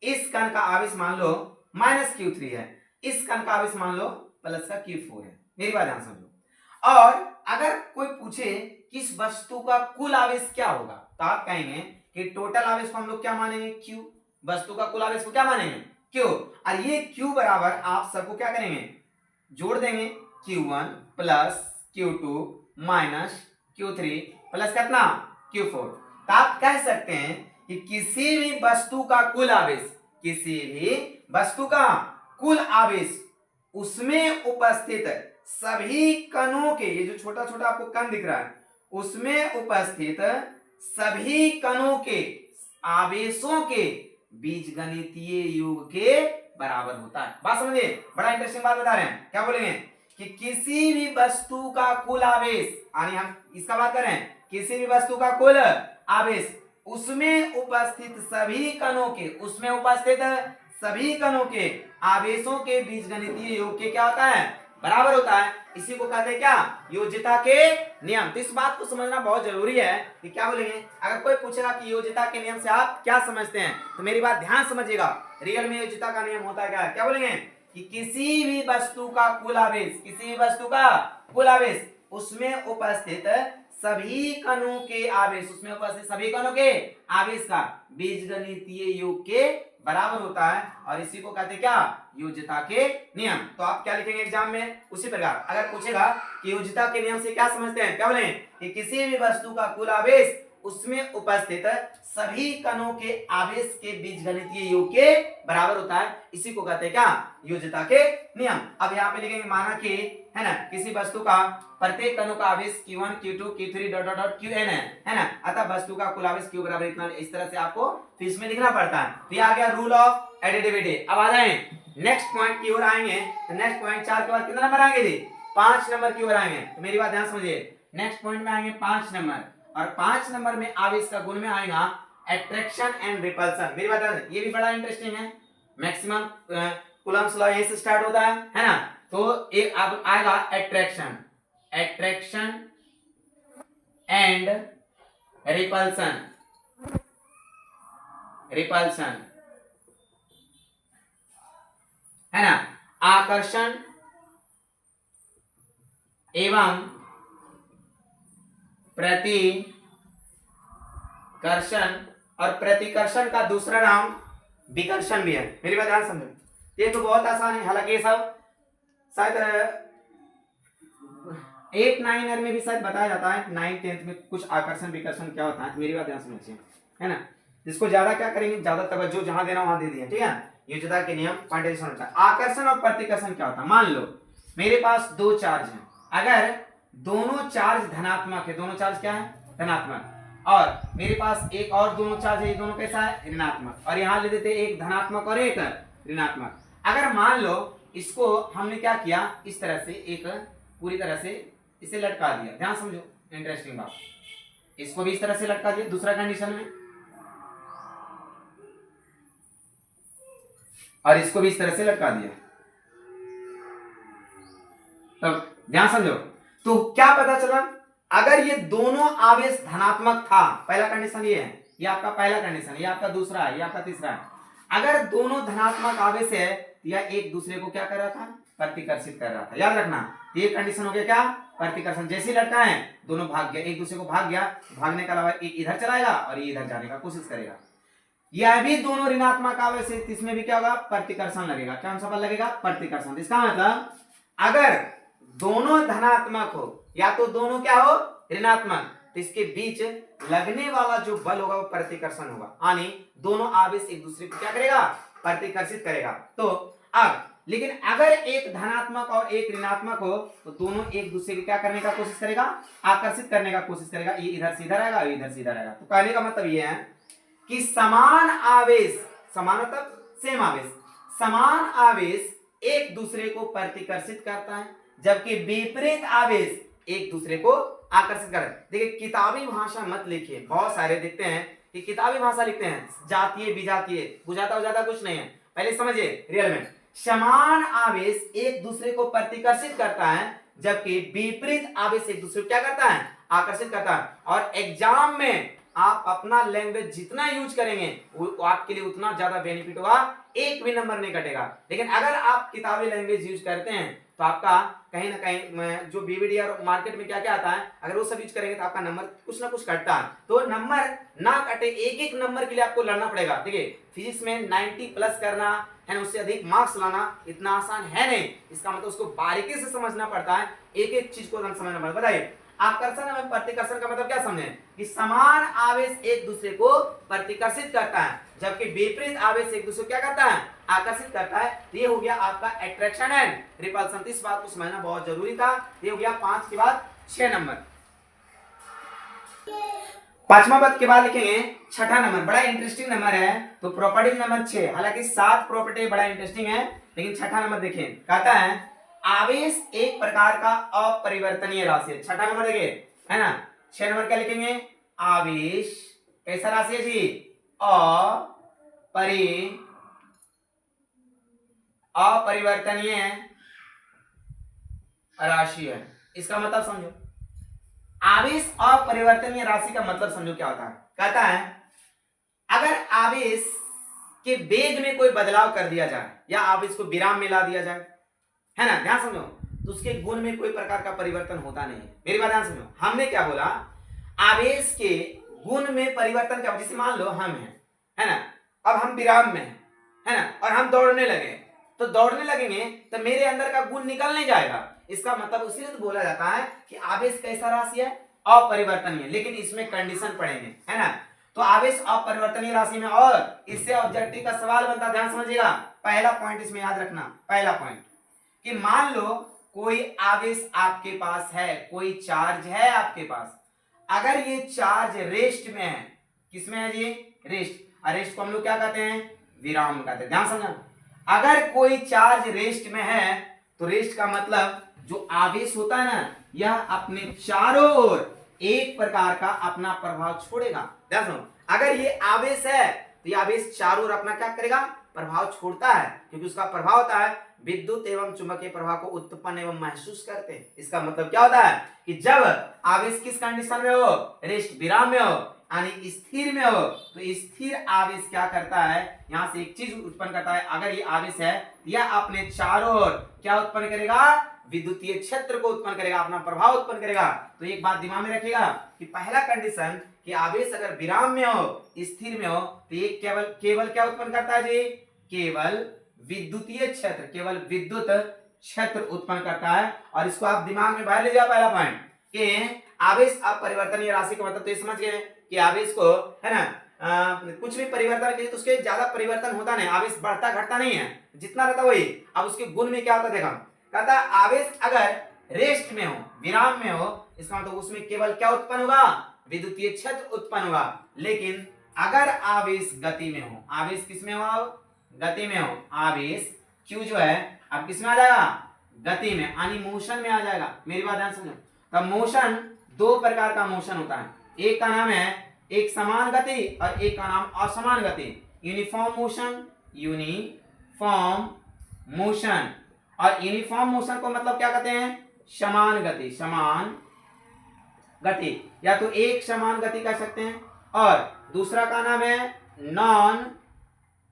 इस कण का आवेश मान लो -Q3 है, इस कण का आवेश मान लो प्लस का Q4 है। मेरी बात ध्यान समझो। और अगर कोई पूछे कि इस वस्तु का कुल आवेश क्या होगा, तो आप कहेंगे कि टोटल आवेश को हम लोग क्या मानेंगे, Q, वस्तु का कुल आवेश को क्या मानेंगे, Q, और ये Q बराबर आप सबको क्या करेंगे, जोड़ देंगे, Q1 plus Q2 minus Q3 plus कितना, Q4। तो आप कह सकते हैं कि किसी भी वस्तु का कुल आवेश, किसी भी वस्तु का कुल आवेश उसमें उपस्थित सभी कणों के, ये जो छोटा छोटा आपको कण दिख रहा है, उसमें उपस्थित सभी कणों के आवेशों के बीजगणितीय योग के बराबर होता है। बात समझिए, बड़ा इंटरेस्टिंग बात बता रहे हैं। क्या बोलेंगे कि किसी भी वस्तु का कुल आवेश, यानी हम इसका बात कर रहे हैं, किसी भी वस्तु का कुल आवेश उसमें उपस्थित सभी कणों के, उसमें उपस्थित सभी कणों के आवेशों के बीजगणितीय योग के क्या होता है, बराबर होता है। इसी को कहते हैं क्या, योज्यता के नियम। तो इस बात को समझना बहुत जरूरी है कि क्या बोलेंगे, अगर कोई पूछेगा कि योज्यता के नियम से आप क्या समझते हैं, तो मेरी बात ध्यान समझिएगा। रियल में योज्यता का नियम होता है क्या बोलेंगे कि किसी भी वस्तु का कुल आवेश, किसी भी वस्तु का कुल आवेश उसमें उपस्थित सभी कणों के आवेश, उसमें उपस्थित सभी कणों के आवेश का बीजगणितीय योग के बराबर होता है, और इसी को कहते हैं क्या, योज्यता के नियम। तो आप क्या लिखेंगे एग्जाम में, उसी प्रकार अगर पूछेगा कि योज्यता के नियम से क्या समझते हैं, क्या बोले कि किसी भी वस्तु का कुल आवेश उसमें उपस्थित सभी कणों के आवेश के बीजगणितीय योग के बराबर होता है, इसी को कहते हैं क्या, योज्यता के नियम। अब यहाँ पे लिखेंगे माना कि है ना, किसी वस्तु का प्रत्येक कणों का आवेश Q1 Q2 Q3 dot dot dot Qn है ना, अतः वस्तु का कुल आवेश Q बराबर इतना, इस तरह से आपको फिर में लिखना पड़ता है। तो ये आ गया रूल ऑफ एडिटिविटी। अब आ जाए नेक्स्ट पॉइंट की ओर आएंगे, तो नेक्स्ट पॉइंट 4 के बाद कितना नंबर आएंगे जी, 5 नंबर की ओर आएंगे। तो मेरी बात ध्यान समझिए, नेक्स्ट पॉइंट में आएंगे 5 नंबर, और 5 नंबर में आवेश का गुण में आएगा अट्रैक्शन एंड रिपल्सन। मेरी बात ध्यान, ये भी बड़ा इंटरेस्टिंग है, मैक्सिमम कूलम्ब्स लॉ यहीं से स्टार्ट होता है ना। तो एक अब आएगा attraction, attraction and repulsion, repulsion है ना, आकर्षण एवं प्रतिकर्षण, और प्रतिकर्षण का दूसरा नाम विकर्षण भी है। मेरी बात ध्यान समझो, ये तो बहुत आसान है, हालांकि ये सब शायद 8 9 में भी शायद बताया जाता है, 9 10 में कुछ आकर्षण विकर्षण क्या होता है। मेरी बात ध्यान समझिए, है ना, इसको ज्यादा क्या करेंगे, ज्यादा तवज्जो जहां देना वहां दे दिया, ठीक है। योज्यता के नियम क्वांटिटेशन होता है। आकर्षण और प्रतिकर्षण क्या होता है, मान लो मेरे पास दो चार्ज हैं, अगर दोनों चार्ज धनात्मक है, दोनों चार्ज क्या है, धनात्मक, और मेरे पास एक और दोनों चार्ज है, ये दोनों कैसा है, ऋणात्मक, और यहां ले देते एक धनात्मक और एक ऋणात्मक। अगर मान लो इसको हमने क्या किया, इस तरह से एक पूरी तरह से इसे लटका दिया, ध्यान समझो, इंटरेस्टिंग बात, इसको भी इस तरह से लटका दिया दूसरा कंडीशन में, और इसको भी इस तरह से लटका दिया, तब ध्यान समझो। तो क्या पता चला, अगर ये दोनों आवेश धनात्मक था, पहला कंडीशन ये है, ये आपका पहला कंडीशन, ये आपका दूसरा है, ये आपका तीसरा है। अगर दोनों धनात्मक आवेश है तो यह एक दूसरे को क्या कर रहा था, प्रतिकर्षित कर रहा था। याद रखना, ये कंडीशन हो गया क्या, प्रतिकर्षण। जैसे ही लटका है दोनों भाग गया, एक दूसरे को भाग गया, भागने के अलावा एक इधर चलाएगा और ये इधर जाने का कोशिश करेगा। यह भी दोनों ऋणात्मक आवेश है, इसमें भी क्या होगा, प्रतिकर्षण लगेगा। कौन सा बल लगेगा, प्रतिकर्षण। इसका मतलब अगर दोनों धनात्मक हो या तो दोनों क्या हो, ऋणात्मक, तो इसके बीच लगने वाला जो बल होगा वो प्रतिकर्षण होगा, यानी दोनों आवेश एक दूसरे को क्या करेगा, प्रतिकर्षित करेगा। तो अब लेकिन अगर एक धनात्मक और एक ऋणात्मक हो तो दोनों एक दूसरे को क्या करने का कोशिश करेगा, आकर्षित करने का कोशिश करेगा। ये इधर से इधर आएगा, इधर से इधर आएगा। तो कहने का मतलब ये है कि समान आवेश, समान मतलब सेम आवेश, समान आवेश एक दूसरे को प्रतिकर्षित करता है, जबकि विपरीत आवेश एक दूसरे को आकर्षित करता है। देखिए किताबी भाषा मत लिखिए, बहुत सारे दिखते हैं कि किताबी भाषा लिखते हैं, जातीय विजातीय, बुझाता हो ज्यादा कुछ नहीं है। पहले समझिए, रियल में समान आवेश एक दूसरे को प्रतिकर्षित करता है, जबकि विपरीत आवेश एक दूसरे को क्या करता है, आकर्षित करता है। और एग्जाम में आप अपना लैंग्वेज जितना यूज करेंगे वो आपके लिए उतना ज्यादा बेनिफिट होगा, एक भी नंबर नहीं कटेगा। लेकिन अगर आप किताबी लैंग्वेज यूज करते हैं तो आपका कहीं ना कहीं जो बीवीडी और मार्केट में क्या क्या आता है, अगर वो सब यूज करेंगे तो आपका नंबर कुछ ना कुछ कटता है। तो नंबर ना कटे, एक एक नंबर के लिए आपको लड़ना पड़ेगा। देखिए फिजिक्स में 90 प्लस करना है ना, उससे अधिक मार्क्स लाना इतना आसान है नहीं। इसका मतलब उसको बारीकी से समझना पड़ता है, एक एक चीज को समझना पड़ता है। बताइए आकर्षण एवं प्रतिकर्षण का मतलब क्या समझें कि समान आवेश एक दूसरे को प्रतिकर्षित करता है, जबकि विपरीत आवेश एक दूसरे को क्या करता है, आकर्षित करता है। ये हो गया आपका अट्रैक्शन एंड रिपल्सन। इस बात को समझना बहुत जरूरी था। ये हो गया 5 के बाद 6 नंबर। पांचवा पद के बाद लिखेंगे छठा नंबर, बड़ा इंटरेस्टिंग नंबर है। तो प्रॉपर्टी नंबर 6, हालांकि 7 प्रॉपर्टी बड़ा इंटरेस्टिंग है, लेकिन छठा नंबर देखिए, कहता है आवेश एक प्रकार का अपरिवर्तनीय राशि है। छठा नंबर देखिए, है ना। 6 नंबर क्या लिखेंगे, आवेश कैसा राशि है जी, अपरिवर्तनीय राशि है। इसका मतलब समझो, आवेश अपरिवर्तनीय राशि का मतलब समझो क्या होता है। कहता है अगर आवेश के वेग में कोई बदलाव कर दिया जाए या आवेश को विराम में ला दिया जाए, है ना, ध्यान समझो, तो उसके गुण में कोई प्रकार का परिवर्तन होता नहीं है। मेरी बात ध्यान समझो, हमने क्या बोला, आवेश के गुण में परिवर्तन क्या, जैसे मान लो हम हैं, है ना, अब हम विराम में है ना, और हम दौड़ने लगे, तो दौड़ने लगेंगे तो मेरे अंदर का गुण निकल नहीं जाएगा। इसका मतलब उसीलिए तो बोला जाता है कि आवेश कैसा राशि है, अपरिवर्तनीय, लेकिन इसमें कंडीशन पड़ेंगे, है ना। तो आवेश अपरिवर्तनीय राशि में, और इससे ऑब्जेक्टिव का सवाल बनता, ध्यान समझिएगा, पहला पॉइंट इसमें याद रखना, पहला पॉइंट कि मान लो कोई आवेश आपके पास है, कोई चार्ज है आपके पास, अगर ये चार्ज रेस्ट में है, किसमें है जी, रेस्ट, और रेस्ट को हम लोग क्या कहते हैं, विराम कहते हैं। ध्यान समझना, अगर कोई चार्ज रेस्ट में है तो रेस्ट का मतलब जो आवेश होता है ना, यह अपने चारों ओर एक प्रकार का अपना प्रभाव छोड़ेगा। ध्यान सुनो, अगर ये आवेश है तो ये आवेश चारों ओर अपना क्या करेगा, प्रभाव छोड़ता है, क्योंकि उसका प्रभाव होता है विद्युत एवं चुंबकीय प्रभाव को उत्पन्न एवं महसूस करते हैं। इसका मतलब क्या होता है कि जब आवेश किस कंडीशन में हो, रेस्ट, विराम में हो, यानी स्थिर में हो, तो स्थिर आवेश क्या करता है, यहां से एक चीज उत्पन्न करता है, अगर ये आवेश है यह अपने चारों ओर क्या उत्पन्न करेगा, विद्युतीय क्षेत्र को उत्पन्न करेगा, अपना प्रभाव उत्पन्न करेगा। तो एक बात दिमाग में रखिएगा कि पहला कंडीशन कि आवेश अगर विराम में हो, स्थिर में हो, तो ये केवल क्या उत्पन्न करता है जी, केवल विद्युतीय क्षेत्र, केवल विद्युत क्षेत्र उत्पन्न करता है। और इसको आप दिमाग में बाहर ले जाओ, पहला पॉइंट कि आवेश अपरिवर्तनीय राशि का मतलब तो ये समझ गए कि आवेश को, है ना, कुछ भी परिवर्तन करिए तो उसके ज्यादा परिवर्तन होता नहीं, आवेश बढ़ता घटता नहीं है, जितना रहता वही। अब उसके गुण में क्या होता देखा, कहता आवेश अगर रेस्ट में हो, विराम में हो, इसका मतलब उसमें केवल क्या उत्पन्न होगा, विद्युतीय क्षेत्र उत्पन्न होगा। लेकिन अगर आवेश गति में हो, आवेश किस में हो, गति में हो, आवेश Q जो है अब किस में आ जाएगा, गति में, यानी मोशन में आ जाएगा। मेरी बात ध्यान समझो, तब मोशन दो प्रकार का मोशन होता है, एक का नाम है एक समान गति और एक का नाम असमान गति, यूनिफॉर्म मोशन, यूनिफॉर्म मोशन। और यूनिफॉर्म मोशन को मतलब क्या कहते हैं, समान गति, समान गति, या तो एक समान गति कह सकते हैं, और दूसरा का नाम है non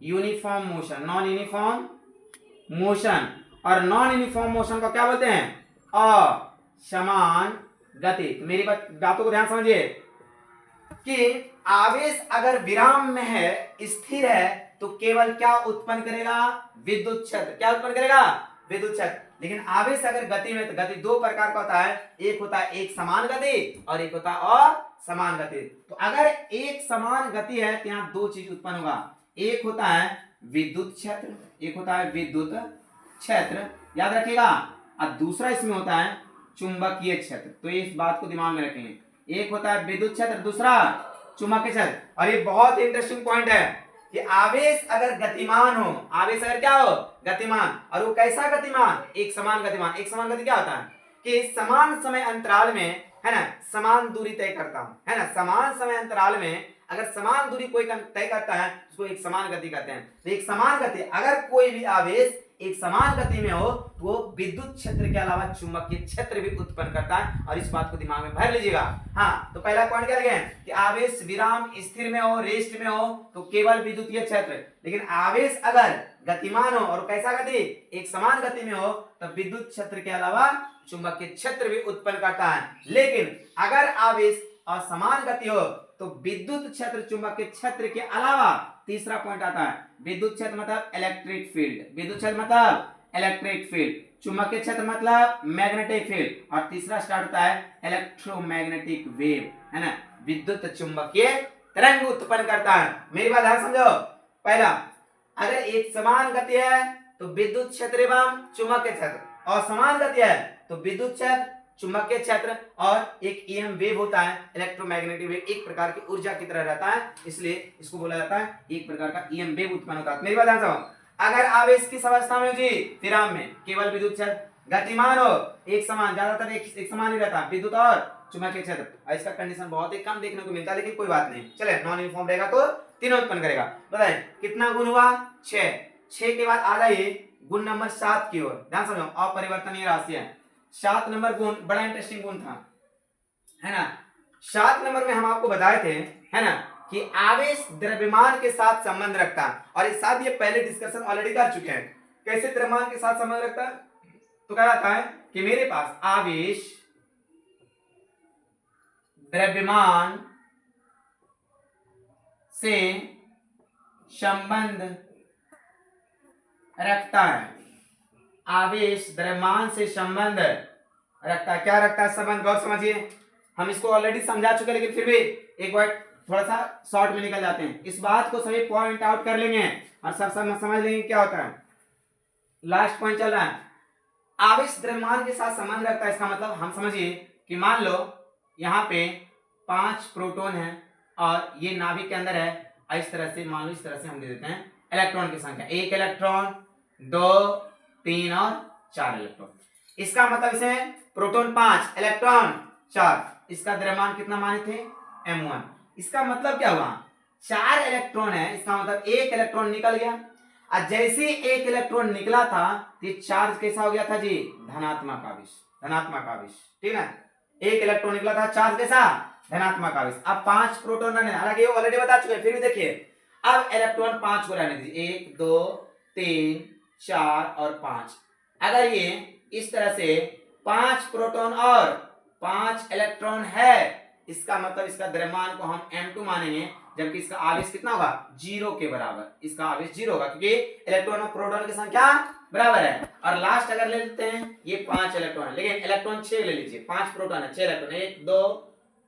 uniform motion, non uniform motion. और नॉन यूनिफॉर्म मोशन को क्या बोलते हैं, असमान गति। तो मेरी बातों को ध्यान समझिए कि आवेश अगर विराम में है, स्थिर है, तो केवल क्या उत्पन्न करेगा, विद्युत क्षेत्र, क्या उत्पन्न करेगा, विद्युत क्षेत्र। लेकिन आवेश अगर गति में, तो गति दो प्रकार का होता है, एक होता है एक समान गति और एक होता है असमान गति। तो अगर एक समान गति है तो यहाँ दो चीज उत्पन्न होगा, एक होता है विद्युत क्षेत्र, एक होता है विद्युत क्षेत्र, याद रखिएगा, और दूसरा इसमें होता है चुंबकीय क्षेत्र। तो इस बात को दिमाग में रखेंगे, एक होता है विद्युत क्षेत्र, दूसरा चुंबकीय क्षेत्र। और ये बहुत इंटरेस्टिंग पॉइंट है कि आवेश अगर गतिमान हो, आवेश अगर क्या हो, गतिमान, और वो कैसा गतिमान, एक समान गतिमान। एक समान गति क्या होता है कि समान समय अंतराल में, है ना, समान दूरी तय करता हूं, है ना, समान समय अंतराल में अगर समान दूरी कोई तय करता है उसको एक समान गति कहते हैं। तो एक समान गति, अगर कोई भी आवेश एक समान गति में हो तो वो विद्युत क्षेत्र के अलावा चुंबकीय क्षेत्र भी उत्पन्न करता है, और इस बात को दिमाग में भर लीजिएगा। हाँ, तो पहला पॉइंट क्या लगे कि आवेश विराम, स्थिर में हो, रेस्ट में हो, तो केवल विद्युतीय क्षेत्र। लेकिन आवेश अगर गतिमान हो और कैसा गति, एक समान गति में हो, तो विद्युत क्षेत्र के अलावा चुंबकीय क्षेत्र भी उत्पन्न करता है। लेकिन अगर आवेश असमान गति हो तो विद्युत क्षेत्र, चुंबकीय क्षेत्र के अलावा तीसरा पॉइंट आता है विद्युत क्षेत्र मतलब इलेक्ट्रिक फील्ड, विद्युत क्षेत्र मतलब इलेक्ट्रिक फील्ड, चुंबकीय क्षेत्र मतलब मैग्नेटिक फील्ड, और तीसरा स्टार्ट होता है इलेक्ट्रोमैग्नेटिक वेव, है ना, विद्युत चुंबकीय तरंग उत्पन्न करता है। मेरी बात ध्यान समझो, पहला अगर एक समान गति है तो विद्युत क्षेत्र एवं चुंबकीय क्षेत्र, और समान गति है तो विद्युत क्षेत्र चुंबकीय क्षेत्र और एक ईएम वेव होता है इलेक्ट्रोमैग्नेटिक वेव, एक प्रकार की ऊर्जा की तरह रहता है, इसलिए इसको बोला जाता है एक प्रकार का ईएम वेव उत्पन्न होता है। मेरी बात ध्यान से सुनो, अगर आवेश किस अवस्था में जी विराम में, केवल विद्युत क्षेत्र गतिमान हो एक समान, ज्यादातर एक समान ही रहता है विद्युत और चुंबकीय क्षेत्र। इसका कंडीशन बहुत ही कम देखने को मिलता है, लेकिन कोई बात नहीं, चले नॉन यूनिफॉर्म रहेगा तो तीनों उत्पन्न करेगा। बताए कितना गुण हुआ 6, 6 के बाद आ जाइए गुण नंबर 7 की ओर, ध्यान समझो, अपरिवर्तनीय राशि है। 7 नंबर गुण बड़ा इंटरेस्टिंग गुण था, है ना। 7 नंबर में हम आपको बताए थे, है ना, कि आवेश द्रव्यमान के साथ संबंध रखता है, और इस साथ ये पहले डिस्कशन ऑलरेडी कर चुके हैं, कैसे द्रव्यमान के साथ संबंध रखता है। तो क्या रहता है कि मेरे पास आवेश द्रव्यमान से संबंध रखता है, आवेश द्रव्यमान से संबंध रखता है। क्या रखता है संबंध, गौर समझिए, हम इसको ऑलरेडी समझा चुके हैं, लेकिन फिर भी एक बार थोड़ा सा शॉर्ट में निकल जाते हैं। इस बात को सभी पॉइंट आउट कर लेंगे और सब समझ लेंगे क्या होता है। लास्ट पॉइंट चल रहा है, आवेश द्रव्यमान के साथ संबंध रखता है। इसका मतलब हम समझिए कि मान लो यहाँ पे 5 प्रोटॉन है और ये नाभिक के अंदर है, इस तरह से मान लो, इस तरह से हम दे देते हैं इलेक्ट्रॉन की संख्या, 1 इलेक्ट्रॉन, 2, 3 और 4 इलेक्ट्रॉन। इसका मतलब इसमें प्रोटॉन 5 इलेक्ट्रॉन 4, इसका द्रव्यमान कितना माने थे m1। इसका मतलब क्या हुआ, 4 इलेक्ट्रॉन है, इसका मतलब 1 इलेक्ट्रॉन निकल गया, और जैसे 1 इलेक्ट्रॉन निकला था तो चार्ज कैसा हो गया था जी, धनात्मक आवेश, धनात्मक आवेश, ठीक है। 1 इलेक्ट्रॉन निकला था, चार्ज कैसा, धनात्मक आवेश। अब 5 प्रोटॉन रहने, हालांकि ये ऑलरेडी बता चुके हैं, फिर भी देखिए अब इलेक्ट्रॉन 5 को रहने दीजिए, 1 2 3 4 और 5। अगर ये इस तरह से 5 प्रोटॉन और 5 इलेक्ट्रॉन है, इसका मतलब इसका द्रव्यमान को हम m2 मानेंगे, जबकि इसका आवेश कितना होगा, 0 के बराबर, इसका आवेश 0 होगा, क्योंकि इलेक्ट्रॉन और प्रोटॉन की संख्या बराबर है। और लास्ट अगर ले लेते हैं, ये 5 इलेक्ट्रॉन है, लेकिन इलेक्ट्रॉन 6 ले लीजिए, 5 प्रोटॉन है, 6 इलेक्ट्रॉन, 1 2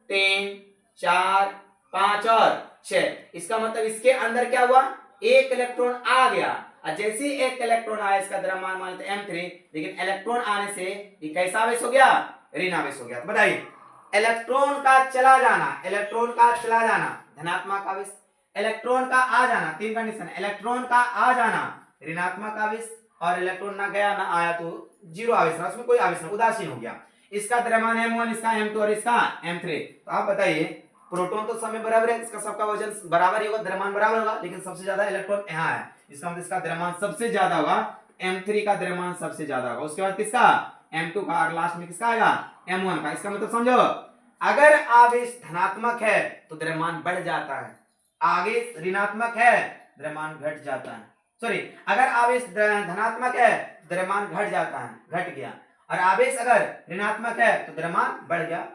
3 4 5 और 6। इसका मतलब इसके अंदर क्या हुआ, 1 इलेक्ट्रॉन आ गया, और जैसे ही 1 इलेक्ट्रॉन आया, इसका द्रव्यमान मान लेते m3, लेकिन इलेक्ट्रॉन आने से ये कैसा आवेश हो गया, ऋण आवेश हो गया। तो बताइए इलेक्ट्रॉन का चला जाना, इलेक्ट्रॉन का चला जाना धनात्मक आवेश, इलेक्ट्रॉन का आ जाना, 3 कंडीशन, इलेक्ट्रॉन का आ जाना ऋणात्मक आवेश, और इलेक्ट्रॉन ना गया ना आया तो 0 आवेश, उसमें कोई आवेश नहीं, उदासीन हो गया। इसका द्रव्यमान m1, इसका m2 और इसका m3। तो आप बताइए प्रोटॉन तो सब में बराबर है, इसका सबका वजन बराबर ही होगा, द्रव्यमान बराबर होगा, लेकिन सबसे ज्यादा इलेक्ट्रॉन यहाँ है, इसका मतलब इसका द्रव्यमान सबसे ज्यादा होगा, m3 का द्रव्यमान सबसे ज्यादा होगा, उसके बाद किसका m2 का, और लास्ट में किसका आएगा m1 का। इसका मतलब समझो, अगर आवेश धनात्मक है तो द्रव्यमान बढ़ जाता है, आवेश ऋणात्मक है द्रव्यमान घट जाता है, सॉरी, अगर आवेश धनात्मक है द्रव्यमान घट जाता है, घट गया, और आवेश अगर ऋणात्मक है तो द्रव्यमान बढ़ गया।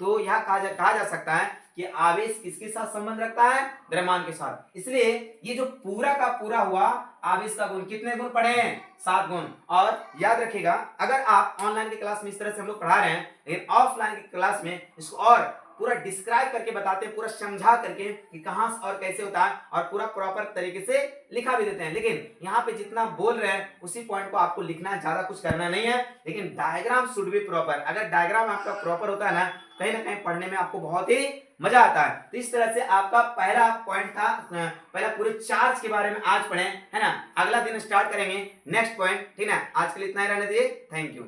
तो यह कहा जा सकता है कि आवेश किसके साथ संबंध रखता है, द्रव्यमान के साथ। इसलिए ये जो पूरा का पूरा हुआ आवेश का गुण, कितने गुण पढ़े हैं, 7 गुण। और याद रखिएगा, अगर आप ऑनलाइन की क्लास में इस तरह से हम लोग पढ़ा रहे हैं, लेकिन ऑफलाइन की क्लास में इसको और पूरा डिस्क्राइब करके बताते हैं, पूरा समझा करके कि कहां और कैसे होता है, और पूरा प्रॉपर तरीके से लिखा भी देते हैं। लेकिन यहाँ पे जितना बोल रहे हैं उसी पॉइंट को आपको लिखना है, ज्यादा कुछ करना नहीं है, लेकिन डायग्राम शुड बी प्रॉपर। अगर डायग्राम आपका प्रॉपर होता है ना कहीं पढ़ने में आपको बहुत ही मजा आता है। तो इस तरह से आपका पहला पॉइंट था, पहला पूरे चार्ज के बारे में आज पढ़े, है ना। अगला दिन स्टार्ट करेंगे नेक्स्ट पॉइंट, ठीक है। आज के लिए इतना ही रहने दीजिए, थैंक यू।